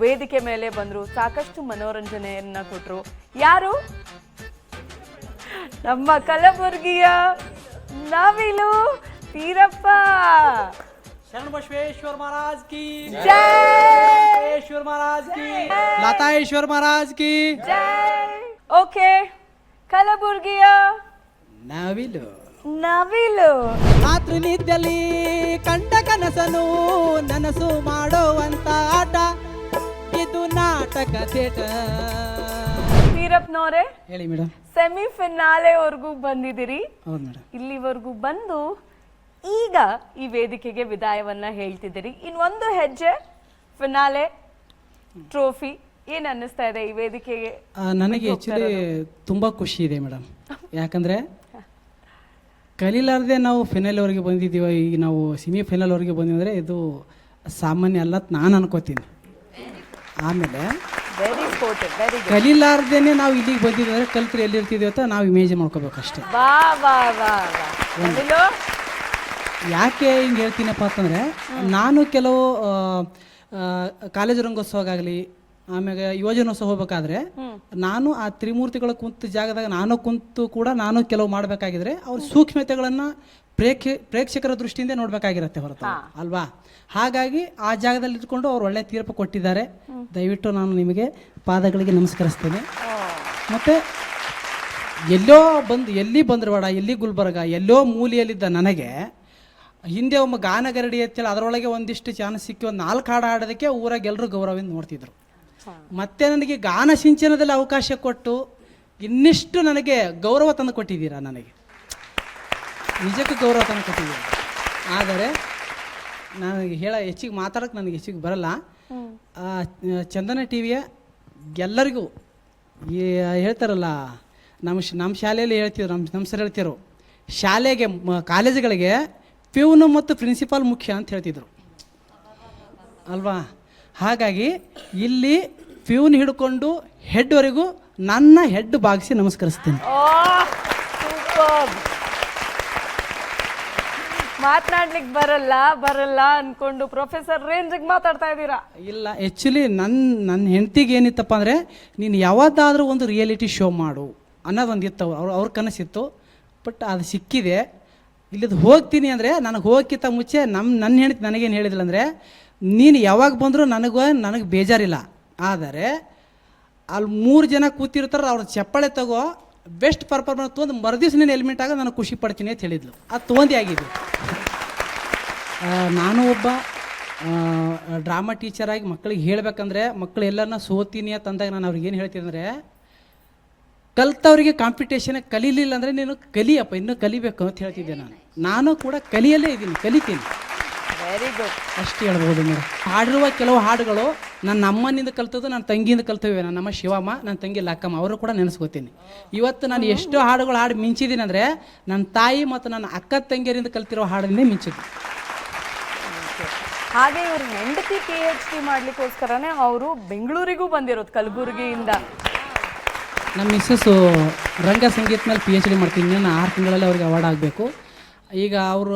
ವೇದಿಕೆ ಮೇಲೆ ಬಂದರು. ಸಾಕಷ್ಟು ಮನೋರಂಜನೆಯನ್ನು ಕೊಟ್ಟರು. ಯಾರು? ನಮ್ಮ ಕಲಬುರಗಿಯ ನವಿಲು ತೀರಪ್ಪ. ಶರಣ ಬಸವೇಶ್ವರ ಮಹಾರಾಜ್ ಕಿ ಜೈ ಮಹಾರಾಜ್ ಕಿ ಲತಾೇಶ್ವರ ಮಹಾರಾಜ್ ಕಿ ಜೈ. ಓಕೆ, ಕಲಬುರ್ಗಿಯ ನವಿಲು ನವಿಲು. ರಾತ್ರಿ ನಿದ್ದಲ್ಲಿ ಕಂಡ ಕನಸನು ನನಸು ಮಾಡುವಂತ ಆಟ ಇದು ನಾಟಕ ಥಿಯೇಟರ್. ವೀರಪ್ಪನವರೇ, ಹೇಳಿ ಮೇಡಮ್. ಸೆಮಿಫಿನಾಲೆವರೆಗೂ ಬಂದಿದ್ದೀರಿ. ಹೌದು ಮೇಡಮ್. ಇಲ್ಲಿವರೆಗೂ ಬಂದು ಈಗ ಈ ವೇದಿಕೆಗೆ ವಿದಾಯವನ್ನ ಹೇಳ್ತಿದ್ದೀರಿ. ಇನ್ನೊಂದು ಹೆಜ್ಜೆ ಫಿನಾಲೆ ಟ್ರೋಫಿ. ಏನ್ ಅನ್ನಿಸ್ತಾ ಇದೆ ಈ ವೇದಿಕೆಗೆ? ನನಗೆ ಆ್ಯಕ್ಚುಲಿ ತುಂಬ ಖುಷಿ ಇದೆ ಮೇಡಮ್. ಯಾಕಂದರೆ ಕಲೀಲಾರ್ದೆ ನಾವು ಫೈನಲ್ವರೆಗೆ ಬಂದಿದ್ದೀವಿ, ಈಗ ನಾವು ಸೆಮಿಫೈನಲ್ವರೆಗೆ ಬಂದಿದ್ರೆ ಇದು ಸಾಮಾನ್ಯ ಅಲ್ಲ ನಾನು ಅನ್ಕೋತೀನಿ. ಆಮೇಲೆ ವೆರಿ ಸ್ಪೋರ್ಟಿವ್, ವೆರಿ ಗುಡ್. ಕಲೀಲಾರ್ದೇನೆ ನಾವು ಇಲ್ಲಿಗೆ ಬಂದಿದ್ರೆ ಕಲ್ತ್ರೆ ಎಲ್ಲಿರ್ತಿದ್ದೀವಿ ಅಂತ ನಾವು ಇಮೇಜ್ ಮಾಡ್ಕೋಬೇಕಷ್ಟೇ. ವಾ ವಾ ವಾ ವಾ. ನವಿಲು, ಯಾಕೆ ಹಿಂಗೆ ಹೇಳ್ತೀನಪ್ಪ ಅಂತಂದರೆ, ನಾನು ಕೆಲವು ಕಾಲೇಜು ರಂಗೋತ್ಸವಗಾಗಲಿ ಆಮ್ಯಾಗ ಯುವಜನೋತ್ಸವ ಹೋಗ್ಬೇಕಾದ್ರೆ ನಾನು ಆ ತ್ರಿಮೂರ್ತಿಗಳ ಕುಂತ ಜಾಗದಾಗ ನಾನು ಕುಂತು ಕೂಡ ನಾನು ಕೆಲವು ಮಾಡಬೇಕಾಗಿದ್ರೆ ಅವ್ರ ಸೂಕ್ಷ್ಮತೆಗಳನ್ನು ಪ್ರೇಕ್ಷಕರ ದೃಷ್ಟಿಯಿಂದ ನೋಡಬೇಕಾಗಿರತ್ತೆ ಹೊರತು ಅಲ್ವಾ. ಹಾಗಾಗಿ ಆ ಜಾಗದಲ್ಲಿ ಇಟ್ಕೊಂಡು ಅವ್ರು ಒಳ್ಳೆ ತೀರ್ಪು ಕೊಟ್ಟಿದ್ದಾರೆ. ದಯವಿಟ್ಟು ನಾನು ನಿಮಗೆ ಪಾದಗಳಿಗೆ ನಮಸ್ಕರಿಸ್ತೇನೆ. ಮತ್ತು ಎಲ್ಲೋ ಎಲ್ಲಿ ಬಂದ್ರವಾಡ, ಎಲ್ಲಿ ಗುಲ್ಬರ್ಗ, ಎಲ್ಲೋ ಮೂಲೆಯಲ್ಲಿದ್ದ ನನಗೆ ಹಿಂದೆ ಒಬ್ಬ ಗಾನಗರಡಿ ಅಂತೇಳಿ ಅದರೊಳಗೆ ಒಂದಿಷ್ಟು ಚಾನ್ಸ್ ಸಿಕ್ಕಿ ಒಂದು 4 ಹಾಡು ಹಾಡೋದಕ್ಕೆ ಊರಾಗ ಎಲ್ಲರೂ ಗೌರವದಿಂದ ನೋಡ್ತಿದ್ರು. ಮತ್ತೆ ನನಗೆ ಗಾನ ಸಿಂಚನದಲ್ಲಿ ಅವಕಾಶ ಕೊಟ್ಟು ಇನ್ನಿಷ್ಟು ನನಗೆ ಗೌರವ ತಂದು ಕೊಟ್ಟಿದ್ದೀರಾ. ನನಗೆ ನಿಜಕ್ಕೂ ಗೌರವ ತಂದು ಕೊಟ್ಟಿದ್ದೀರಾ. ಆದರೆ ನನಗೆ ಹೆಚ್ಚಿಗೆ ಮಾತಾಡೋಕ್ಕೆ ನನಗೆ ಹೆಚ್ಚಿಗೆ ಬರಲ್ಲ. ಚಂದನ ಟಿ ವಿಯ ಎಲ್ಲರಿಗೂ ಹೇಳ್ತಾರಲ್ಲ, ನಮ್ಮ ಶಾಲೆಯಲ್ಲಿ ಹೇಳ್ತಿದ್ರು, ನಮ್ಮ ಸರ್ ಹೇಳ್ತಿರು, ಶಾಲೆಗೆ ಕಾಲೇಜುಗಳಿಗೆ ಪ್ಯೂನು ಮತ್ತು ಪ್ರಿನ್ಸಿಪಾಲ್ ಮುಖ್ಯ ಅಂತ ಹೇಳ್ತಿದ್ರು ಅಲ್ವಾ. ಹಾಗಾಗಿ ಇಲ್ಲಿ ಪ್ಯೂನ್ ಹಿಡ್ಕೊಂಡು ಹೆಡ್ವರೆಗೂ ನನ್ನ ಹೆಡ್ ಬಾಗಿಸಿ ನಮಸ್ಕರಿಸ್ತೀನಿ. ಮಾತನಾಡ್ಲಿಕ್ಕೆ ಬರಲ್ಲ ಅನ್ಕೊಂಡು ಪ್ರೊಫೆಸರ್ ರೇಂಜಿಗೆ ಮಾತಾಡ್ತಾ ಇದ್ದೀರಾ. ಇಲ್ಲ, ಆ್ಯಕ್ಚುಲಿ ನನ್ನ ಹೆಂಡತಿಗೆ ಏನಿತ್ತಪ್ಪ ಅಂದರೆ, ನೀನು ಯಾವತ್ತಾದರೂ ಒಂದು ರಿಯಾಲಿಟಿ ಶೋ ಮಾಡು ಅನ್ನೋದೊಂದು ಇತ್ತು, ಅವ್ರ ಕನಸಿತ್ತು. ಬಟ್ ಅದು ಸಿಕ್ಕಿದೆ. ಇಲ್ಲಿದ್ದು ಹೋಗ್ತೀನಿ ಅಂದರೆ, ನನಗೆ ಹೋಗೋಕ್ಕಿಂತ ಮುಂಚೆ ನನ್ನ ಹೆಂಡತಿ ನನಗೇನು ಹೇಳಿದಿಲ್ಲ ಅಂದರೆ, ನೀನು ಯಾವಾಗ ಬಂದರೂ ನನಗೆ ಬೇಜಾರಿಲ್ಲ, ಆದರೆ ಅಲ್ಲಿ 3 ಜನ ಕೂತಿರ್ತಾರೆ, ಅವ್ರ ಚಪ್ಪಾಳೆ ತಗೋ, ಬೆಸ್ಟ್ ಪರ್ಫಾರ್ಮೆನ್ಸ್ ತೊಗೊಂಡು ಮರುದಿವ್ಸ ನೀನು ಎಲಿಮೆಂಟ್ ಆಗ ನಾನು ಖುಷಿ ಪಡ್ತೀನಿ ಅಂತ ಹೇಳಿದ್ಲು. ಅದು ತೊಗೊಂಡು ಆಗಿದೆ. ನಾನು ಒಬ್ಬ ಡ್ರಾಮಾ ಟೀಚರಾಗಿ ಮಕ್ಕಳಿಗೆ ಹೇಳಬೇಕಂದ್ರೆ, ಮಕ್ಕಳು ಎಲ್ಲರನ್ನ ಸೋತೀನಿ ಅಂತಂದಾಗ ನಾನು ಅವ್ರಿಗೆ ಏನು ಹೇಳ್ತೀನಿ ಅಂದರೆ, ಕಲ್ತವರಿಗೆ ಕಾಂಪಿಟೇಷನ್ ಕಲೀಲಿಲ್ಲ ಅಂದರೆ ನೀನು ಕಲಿಯಪ್ಪ, ಇನ್ನೂ ಕಲಿಬೇಕು ಅಂತ ಹೇಳ್ತಿದ್ದೆ. ನಾನು ಕೂಡ ಕಲಿಯಲ್ಲೇ ಇದ್ದೀನಿ, ಕಲಿತೀನಿ. Very good. ಅಷ್ಟು ಹೇಳ್ಬೋದು ಮೇಡಮ್. ಹಾಡಿರುವ ಕೆಲವು ಹಾಡುಗಳು ನನ್ನ ಅಮ್ಮನಿಂದ ಕಲ್ತದ್ದು, ನನ್ನ ತಂಗಿಯಿಂದ ಕಲ್ತವೆ. ನನ್ನ ಅಮ್ಮ ಶಿವಮ್ಮ, ನನ್ನ ತಂಗಿ ಲಕ್ಕಮ್ಮ, ಅವರು ಕೂಡ ನೆನೆಸ್ಕೋತೀನಿ. ಇವತ್ತು ನಾನು ಎಷ್ಟೋ ಹಾಡುಗಳು ಹಾಡು ಮಿಂಚಿದ್ದೀನಿ ಅಂದರೆ ನನ್ನ ತಾಯಿ ಮತ್ತು ನನ್ನ ಅಕ್ಕ ತಂಗಿಯರಿಂದ ಕಲ್ತಿರೋ ಹಾಡನ್ನೇ ಮಿಂಚಿದ್ದು. ಹಾಗೆ ಇವ್ರ ಹೆಂಡತಿ PhD ಮಾಡ್ಲಿಕ್ಕೋಸ್ಕರನೇ ಅವರು ಬೆಂಗಳೂರಿಗೂ ಬಂದಿರೋದು, ಕಲಬುರಗಿಯಿಂದ. ನಮ್ಮ ಮಿಸ್ಸಸ್ಸು ರಂಗ ಸಂಗೀತ ಮೇಲೆ PhD ಮಾಡ್ತೀನಿ. ನಾನು 6 ತಿಂಗಳಲ್ಲಿ ಅವ್ರಿಗೆ ಅವಾರ್ಡ್ ಆಗಬೇಕು. ಈಗ ಅವರ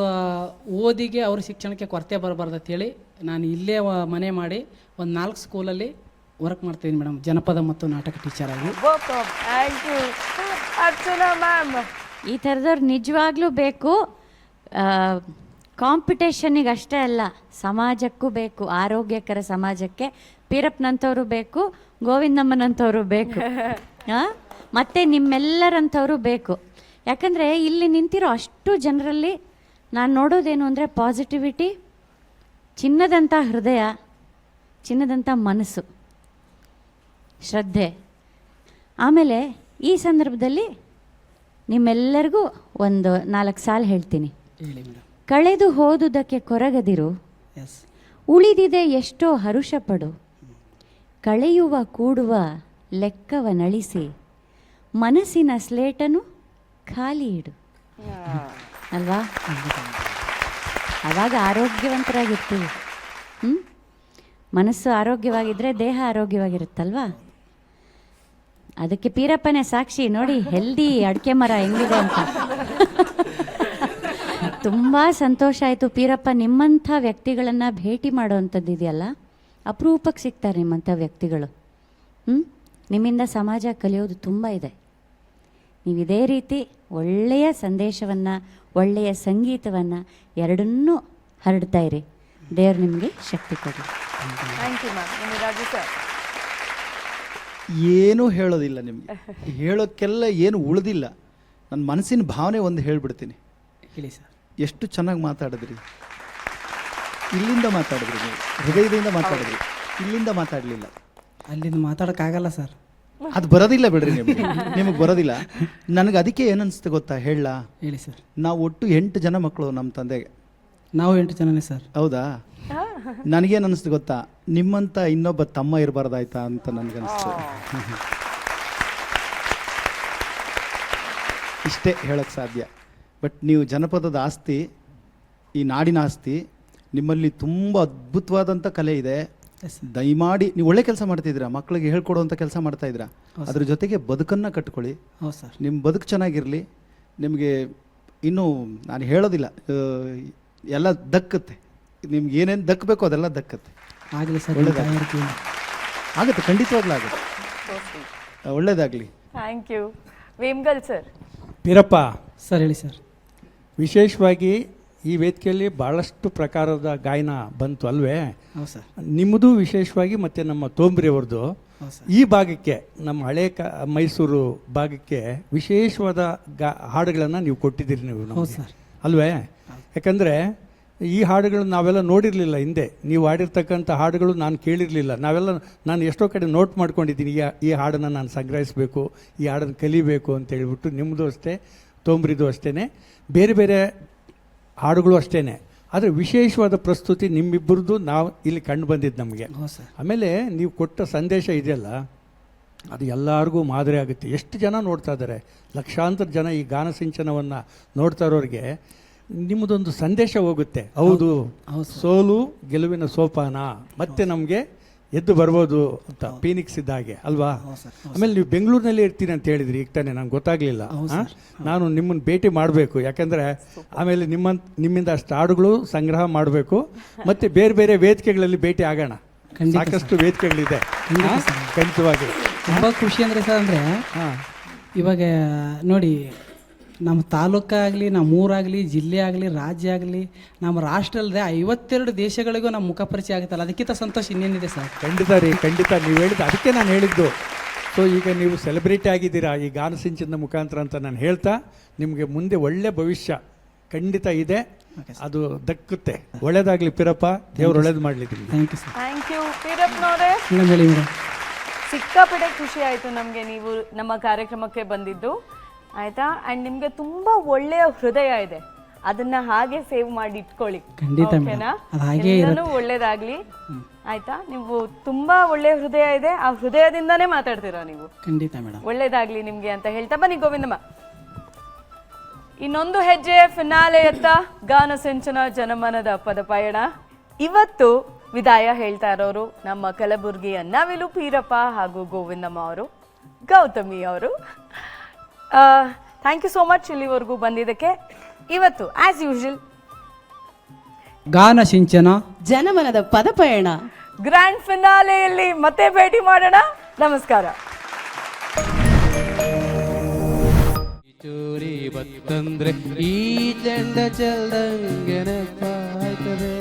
ಓದಿಗೆ ಅವ್ರ ಶಿಕ್ಷಣಕ್ಕೆ ಕೊರತೆ ಬರಬಾರ್ದು ಅಂತೇಳಿ ನಾನು ಇಲ್ಲೇ ಮನೆ ಮಾಡಿ ಒಂದು 4 ಸ್ಕೂಲಲ್ಲಿ ವರ್ಕ್ ಮಾಡ್ತೀನಿ ಮೇಡಮ್, ಜನಪದ ಮತ್ತು ನಾಟಕ ಟೀಚರ್ ಆಗಿ. ಈ ಥರದವ್ರು ನಿಜವಾಗ್ಲೂ ಬೇಕು. ಕಾಂಪಿಟೇಷನ್ನಿಗೆ ಅಷ್ಟೇ ಅಲ್ಲ, ಸಮಾಜಕ್ಕೂ ಬೇಕು, ಆರೋಗ್ಯಕರ ಸಮಾಜಕ್ಕೆ ಪೀರಪ್ಪನಂಥವ್ರು ಬೇಕು, ಗೋವಿಂದಮ್ಮನಂಥವ್ರು ಬೇಕು, ಮತ್ತು ನಿಮ್ಮೆಲ್ಲರಂಥವರು ಬೇಕು. ಯಾಕಂದರೆ ಇಲ್ಲಿ ನಿಂತಿರೋ ಅಷ್ಟು ಜನರಲ್ಲಿ ನಾನು ನೋಡೋದೇನು ಅಂದರೆ ಪಾಸಿಟಿವಿಟಿ, ಚಿನ್ನದಂಥ ಹೃದಯ, ಚಿನ್ನದಂಥ ಮನಸ್ಸು, ಶ್ರದ್ಧೆ. ಆಮೇಲೆ ಈ ಸಂದರ್ಭದಲ್ಲಿ ನಿಮ್ಮೆಲ್ಲರಿಗೂ ಒಂದು 4 ಸಾಲು ಹೇಳ್ತೀನಿ. ಕಳೆದು ಹೋದುದಕ್ಕೆ ಕೊರಗದಿರು, ಉಳಿದಿದೆ ಎಷ್ಟೋ ಹರುಷಪಡು, ಕಳೆಯುವ ಕೂಡುವ ಲೆಕ್ಕವ ನಳಿಸಿ, ಮನಸ್ಸಿನ ಸ್ಲೇಟನು ಖಾಲಿ ಇಡು. ಅಲ್ವಾ? ಆವಾಗ ಆರೋಗ್ಯವಂತರಾಗಿರ್ತೀವಿ. ಮನಸ್ಸು ಆರೋಗ್ಯವಾಗಿದ್ದರೆ ದೇಹ ಆರೋಗ್ಯವಾಗಿರುತ್ತಲ್ವಾ? ಅದಕ್ಕೆ ಪೀರಪ್ಪನೇ ಸಾಕ್ಷಿ. ನೋಡಿ ಹೆಲ್ದಿ ಅಡಿಕೆ ಮರ ಹೆಂಗಿದೆ ಅಂತ. ತುಂಬ ಸಂತೋಷ ಆಯಿತು ಪೀರಪ್ಪ. ನಿಮ್ಮಂಥ ವ್ಯಕ್ತಿಗಳನ್ನು ಭೇಟಿ ಮಾಡೋವಂಥದ್ದು ಇದೆಯಲ್ಲ, ಅಪರೂಪಕ್ಕೆ ಸಿಗ್ತಾರೆ ನಿಮ್ಮಂಥ ವ್ಯಕ್ತಿಗಳು. ನಿಮ್ಮಿಂದ ಸಮಾಜ ಕಲಿಯೋದು ತುಂಬ ಇದೆ. ನೀವು ಇದೇ ರೀತಿ ಒಳ್ಳೆಯ ಸಂದೇಶವನ್ನು, ಒಳ್ಳೆಯ ಸಂಗೀತವನ್ನು ಎರಡನ್ನೂ ಹರಡ್ತಾ ಇರಿ. ದೇವ್ರು ನಿಮಗೆ ಶಕ್ತಿ ಕೊಡಲಿ. Thank you ma'am. ನಿಮಗೆ ರಾಜು ಸರ್? ಏನೂ ಹೇಳೋದಿಲ್ಲ ನಿಮಗೆ, ಹೇಳೋಕ್ಕೆಲ್ಲ ಏನು ಉಳಿದಿಲ್ಲ. ನನ್ನ ಮನಸ್ಸಿನ ಭಾವನೆ ಒಂದು ಹೇಳ್ಬಿಡ್ತೀನಿ. ಹೇಳಿ ಸರ್. ಎಷ್ಟು ಚೆನ್ನಾಗಿ ಮಾತಾಡಿದ್ರಿ, ಇಲ್ಲಿಂದ ಮಾತಾಡಿದ್ರಿ, ನೀವು ಹೃದಯದಿಂದ ಮಾತಾಡಿದ್ರಿ, ಇಲ್ಲಿಂದ ಮಾತಾಡಲಿಲ್ಲ. ಅಲ್ಲಿಂದ ಮಾತಾಡೋಕ್ಕಾಗಲ್ಲ ಸರ್. ಅದು ಬರೋದಿಲ್ಲ ಬಿಡ್ರಿ ನಿಮಗೆ ಬರೋದಿಲ್ಲ. ನನಗೆ ಅದಕ್ಕೆ ಏನನ್ಸುತ್ತೆ ಗೊತ್ತಾ, ಹೇಳಲಾ? ಹೇಳಿ ಸರ್. ನಾವು ಒಟ್ಟು 8 ಜನ ಮಕ್ಕಳು ನಮ್ಮ ತಂದೆಗೆ. ನಾವು 8 ಜನನೇ ಸರ್. ಹೌದಾ? ನನಗೇನು ಅನ್ನಿಸ್ತು ಗೊತ್ತಾ, ನಿಮ್ಮಂಥ ಇನ್ನೊಬ್ಬ ತಮ್ಮ ಇರಬಾರ್ದಾಯ್ತಾ ಅಂತ ನನಗನ್ನಿಸ್ತು. ಇಷ್ಟೇ ಹೇಳೋಕ್ಕೆ ಸಾಧ್ಯ. ಬಟ್ ನೀವು ಜನಪದದ ಆಸ್ತಿ, ಈ ನಾಡಿನ ಆಸ್ತಿ, ನಿಮ್ಮಲ್ಲಿ ತುಂಬ ಅದ್ಭುತವಾದಂಥ ಕಲೆ ಇದೆ. ದಯಮಾಡಿ ನೀವು ಒಳ್ಳೆ ಕೆಲಸ ಮಾಡ್ತಿದ್ದೀರಾ, ಮಕ್ಕಳಿಗೆ ಹೇಳ್ಕೊಡುವಂಥ ಕೆಲಸ ಮಾಡ್ತಾಯಿದ್ದೀರಾ. ಅದ್ರ ಜೊತೆಗೆ ಬದುಕನ್ನು ಕಟ್ಕೊಳ್ಳಿ. ಹೌದು ಸರ್. ನಿಮ್ಮ ಬದುಕು ಚೆನ್ನಾಗಿರಲಿ. ನಿಮಗೆ ಇನ್ನೂ ನಾನು ಹೇಳೋದಿಲ್ಲ, ಎಲ್ಲ ದಕ್ಕತ್ತೆ. ನಿಮ್ಗೆ ಏನೇನು ದಕ್ಕಬೇಕು ಅದೆಲ್ಲ ದಕ್ಕತ್ತೆ. ಆಗಲಿ ಸರ್. ಆಗುತ್ತೆ, ಖಂಡಿತವಾಗ್ಲೂ ಆಗುತ್ತೆ. ಒಳ್ಳೇದಾಗಲಿ. Thank you. Vemgal sir? Peerappa sir ಹೇಳಿ ಸರ್. ವಿಶೇಷವಾಗಿ ಈ ವೇದಿಕೆಯಲ್ಲಿ ಭಾಳಷ್ಟು ಪ್ರಕಾರದ ಗಾಯನ ಬಂತು ಅಲ್ವೇ? ಹೌದು ಸರ್. ನಿಮ್ಮದು ವಿಶೇಷವಾಗಿ ಮತ್ತು ನಮ್ಮ ತೋಂಬ್ರಿಯವ್ರದ್ದು ಈ ಭಾಗಕ್ಕೆ, ನಮ್ಮ ಹಳೆ ಮೈಸೂರು ಭಾಗಕ್ಕೆ ವಿಶೇಷವಾದ ಹಾಡುಗಳನ್ನು ನೀವು ಕೊಟ್ಟಿದ್ದೀರಿ ನೀವು ನಮಗೆ, ಅಲ್ವೇ? ಯಾಕಂದರೆ ಈ ಹಾಡುಗಳನ್ನು ನಾವೆಲ್ಲ ನೋಡಿರಲಿಲ್ಲ ಹಿಂದೆ. ನೀವು ಹಾಡಿರ್ತಕ್ಕಂಥ ಹಾಡುಗಳು ನಾನು ಕೇಳಿರಲಿಲ್ಲ. ನಾನು ಎಷ್ಟೋ ಕಡೆ ನೋಟ್ ಮಾಡ್ಕೊಂಡಿದ್ದೀನಿ, ಈ ಹಾಡನ್ನು ನಾನು ಸಂಗ್ರಹಿಸಬೇಕು, ಈ ಹಾಡನ್ನು ಕಲಿಬೇಕು ಅಂತ ಹೇಳ್ಬಿಟ್ಟು. ನಿಮ್ಮದು ಅಷ್ಟೇ, ತೋಂಬ್ರಿದು ಅಷ್ಟೇ, ಬೇರೆ ಬೇರೆ ಹಾಡುಗಳು ಅಷ್ಟೇ. ಆದರೆ ವಿಶೇಷವಾದ ಪ್ರಸ್ತುತಿ ನಿಮ್ಮಿಬ್ಬರದ್ದು ನಾವು ಇಲ್ಲಿ ಕಂಡು ಬಂದಿದ್ದು ನಮಗೆ. ಆಮೇಲೆ ನೀವು ಕೊಟ್ಟ ಸಂದೇಶ ಇದೆಯಲ್ಲ, ಅದು ಎಲ್ಲರಿಗೂ ಮಾದರಿ ಆಗುತ್ತೆ. ಎಷ್ಟು ಜನ ನೋಡ್ತಾ ಇದ್ದಾರೆ, ಲಕ್ಷಾಂತರ ಜನ ಈ ಗಾನ ಸಿಂಚನವನ್ನು ನೋಡ್ತಾ ಇರೋರಿಗೆ ನಿಮ್ಮದೊಂದು ಸಂದೇಶ ಹೋಗುತ್ತೆ. ಹೌದು, ಸೋಲು ಗೆಲುವಿನ ಸೋಪಾನ, ಮತ್ತೆ ನಮಗೆ ಎದ್ದು ಬರ್ಬೋದು ಅಂತ ಫೀನಿಕ್ಸ್ ಇದ್ದ ಹಾಗೆ ಅಲ್ವಾ? ಆಮೇಲೆ ನೀವು ಬೆಂಗಳೂರಿನಲ್ಲಿ ಇರ್ತೀನಿ ಅಂತ ಹೇಳಿದ್ರಿ ಈಗ ತಾನೇ, ನಂಗೆ ಗೊತ್ತಾಗಲಿಲ್ಲ. ನಾನು ನಿಮ್ಮನ್ನು ಭೇಟಿ ಮಾಡಬೇಕು, ಯಾಕಂದರೆ ಆಮೇಲೆ ನಿಮ್ಮಿಂದ ಅಷ್ಟು ಹಾಡುಗಳು ಸಂಗ್ರಹ ಮಾಡಬೇಕು, ಮತ್ತು ಬೇರೆ ಬೇರೆ ವೇದಿಕೆಗಳಲ್ಲಿ ಭೇಟಿ ಆಗೋಣ. ಸಾಕಷ್ಟು ವೇದಿಕೆಗಳಿದೆ ಖಂಡಿತವಾಗಿ. ತುಂಬ ಖುಷಿ ಅಂದರೆ ಸರ್, ಅಂದರೆ ಇವಾಗ ನೋಡಿ, ನಮ್ಮ ತಾಲೂಕಾಗಲಿ, ನಮ್ಮ ಊರಾಗಲಿ, ಜಿಲ್ಲೆ ಆಗಲಿ, ರಾಜ್ಯ ಆಗಲಿ, ನಮ್ಮ ರಾಷ್ಟ್ರ ಅಲ್ಲದೆ 52 ದೇಶಗಳಿಗೂ ನಮ್ಮ ಮುಖ ಪರಿಚಯ ಆಗುತ್ತಲ್ಲ, ಅದಕ್ಕಿಂತ ಸಂತೋಷ ಇನ್ನೇನಿದೆ ಸರ್? ಖಂಡಿತ ರೀ, ಖಂಡಿತ. ನೀವು ಹೇಳಿದ್ದು ಅದಕ್ಕೆ ನಾನು ಹೇಳಿದ್ದು. ಸೊ ಈಗ ನೀವು ಸೆಲೆಬ್ರಿಟಿ ಆಗಿದ್ದೀರಾ ಈ ಗಾನ ಸಿಂಚನದ ಮುಖಾಂತರ ಅಂತ ನಾನು ಹೇಳ್ತಾ, ನಿಮಗೆ ಮುಂದೆ ಒಳ್ಳೆ ಭವಿಷ್ಯ ಖಂಡಿತ ಇದೆ, ಅದು ದಕ್ಕುತ್ತೆ. ಒಳ್ಳೇದಾಗಲಿ ಪೀರಪ್ಪ, ದೇವ್ರು ಒಳ್ಳೇದು ಮಾಡಲಿ. Thank you sir. Thank you ಪೀರಪ್ಪನವರೇ. ಹೇಳಿ ಮೇಡಮ್. ಸಿಕ್ಕಾಪಟ್ಟೆ ಖುಷಿ ಆಯಿತು ನಮಗೆ ನೀವು ನಮ್ಮ ಕಾರ್ಯಕ್ರಮಕ್ಕೆ ಬಂದಿದ್ದು, ಆಯ್ತಾ? ಆ್ಯಂಡ್ ನಿಮಗೆ ತುಂಬ ಒಳ್ಳೆಯ ಹೃದಯ ಇದೆ, ಅದನ್ನ ಹಾಗೆ ಸೇವ್ ಮಾಡಿ ಇಟ್ಕೊಳ್ಳಿ. ಓಕೆನಾ? ಎಲ್ಲನೂ ಒಳ್ಳೇದಾಗ್ಲಿ, ಆಯ್ತಾ? ನೀವು ತುಂಬಾ ಒಳ್ಳೆಯ ಹೃದಯ ಇದೆ, ಆ ಹೃದಯದಿಂದಾನೇ ಮಾತಾಡ್ತೀರಾ ನೀವು. ಖಂಡಿತ ಮೇಡಮ್. ಒಳ್ಳೇದಾಗ್ಲಿ ನಿಮ್ಗೆ ಅಂತ ಹೇಳ್ತಾ ಬನ್ನಿ ಗೋವಿಂದಮ್ಮ. ಇನ್ನೊಂದು ಹೆಜ್ಜೆ ಫಿನಾಲೆಯತ್ತ ಗಾನ ಸಿಂಚನ ಜನಮನದ ಪದಪಯಣ. ಇವತ್ತು ವಿದಾಯ ಹೇಳ್ತಾ ಇರೋರು ನಮ್ಮ ಕಲಬುರಗಿಯ ನವಿಲು ಪೀರಪ್ಪ ಹಾಗೂ ಗೋವಿಂದಮ್ಮ ಅವರು, ಗೌತಮಿ ಅವರು. ಥ್ಯಾಂಕ್ ಯು ಸೋ ಮಚ್ ಇಲ್ಲಿವರೆಗೂ ಬಂದಿದ್ದಕ್ಕೆ. ಇವತ್ತು ಆಸ್ ಯೂಶುವಲ್ ಗಾನ ಸಿಂಚನ ಜನಮನದ ಪದಪಯಣ ಗ್ರ್ಯಾಂಡ್ ಫಿನಾಲೆಯಲ್ಲಿ ಮತ್ತೆ ಭೇಟಿ ಮಾಡೋಣ. ನಮಸ್ಕಾರ. ಚೂರಿ ಬತ್ತಂದ್ರೆ ಈ ಚೆಂಡ ಚೆಲ್ದಂಗೆ ನೆನಪಾಯ್ತದೆ,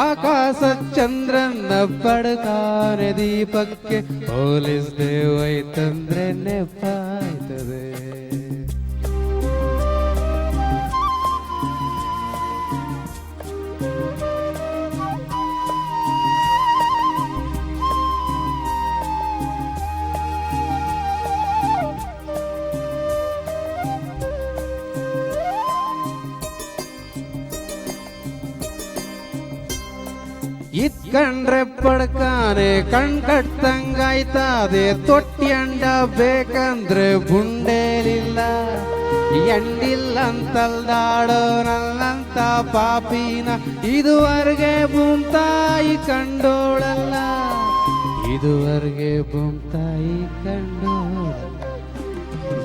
ಆಕಾಶ ಚಂದ್ರನ ಪಡ್ತಾನೆ ದೀಪಕ್ಕೆ, ಪೊಲೀಸ್ ದೇವೈತಂದ್ರೆ ನೆನಪಾಯ್ತದೆ. ಇತ್ಕಂಡ್ರೆ ಪಡ್ಕಾನೆ ಕಣ್ ಕಟ್ತಂಗಾಯ್ತದೆ, ತೊಟ್ಟಿ ಅಂಡ ಬೇಕಂದ್ರೆ ಬುಂಡೇಲಿಲ್ಲ, ಎಂಡಿಲ್ಲಂತಲ್ದಾಡೋ ನನ್ನಂತ ಪಾಪಿನ ಇದುವರೆಗೆ ಭೂಮ್ತಾಯಿ ಕಂಡೋಳಲ್ಲ, ಇದುವರೆಗೆ ಭೂಮ್ತಾಯಿ ಕಂಡೋಳ.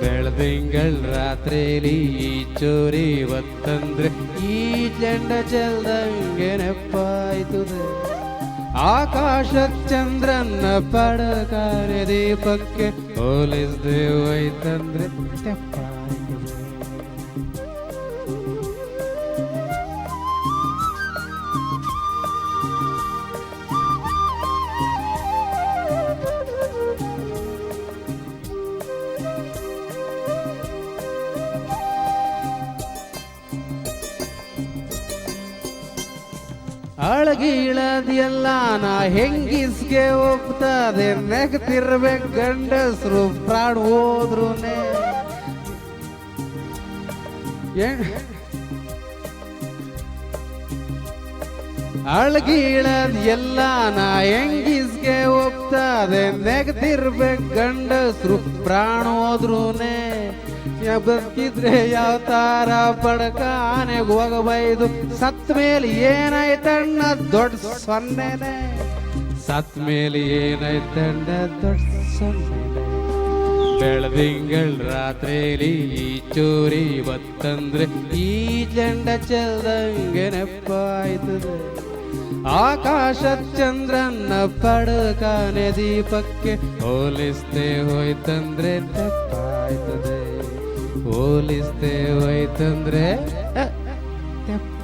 ಬೆಳದಿಂಗಳ್ ರಾತ್ರಿಲಿ ಈ ಚೋರಿ ಬತ್ತಂದ್ರೆ ಈ ಚೆಂಡ ಚೆಲ್ದಂಗೆ ನೆನಪಾಯ್ತದೆ, ಆಕಾಶ ಚಂದ್ರನ ಪಡಕಾರೆ ದೀಪಕ್ಕೆ, ಪೊಲೀಸ್ ದೇವೈತಂದ್ರೆ ನೆನಪಾಯ್ತದೆ. ಅಳಗಿಳದಿಯಲ್ಲ ನಾ ಹೆಂಗಿಸ್ಗೆ ಹೋಗ್ತದೆ ನೆಗತಿರ್ಬೇಕು ಗಂಡಸ್ರು ಪ್ರಾಣ ಹೋದ್ರುನೇ ಅಳಗಿಳದ್ ಎಲ್ಲ ನಾ ಹೆಂಗಿಸ್ಗೆ ಹೋಗ್ತದೆ ನೆಗತಿರ್ಬೇಕು ಗಂಡಸ್ರು ಪ್ರಾಣ ಹೋದ್ರುನೇ ಬದುಕಿದ್ರೆ ಯಾವ ತಾರ ಬಡಕಾನೆಗೆ ಹೋಗಬೈದು ಸತ್ ಮೇಲೆ ಏನಾಯ್ತಣ್ಣ ದೊಡ್ಡ ಸೊನ್ನೆನೆ ಸತ್ ಮೇಲೆ ಏನಾಯ್ತಣ್ಣ ದೊಡ್ಡ ಸೊನ್ನೆನೆ ಬೆಳದಿಂಗಳ ರಾತ್ರಿಲಿ ಈ ಚೋರಿ ಬತ್ತಂದ್ರೆ ಈ ಜಂಡ ಚೆಲ್ದಂಗೆ ನೆಪ್ಪಾಯ್ತದೆ ಆಕಾಶ ಚಂದ್ರನ್ನ ಪಡಕಾನೆ ದೀಪಕ್ಕೆ ಹೋಲಿಸ್ತೆ ಹೋಯ್ತಂದ್ರೆ ತೆಪ್ಪಾಯ್ತದೆ ಹೋಲಿಸ್ತೆ ಹೋಯ್ತಂದ್ರೆ ತೆಪ್ಪ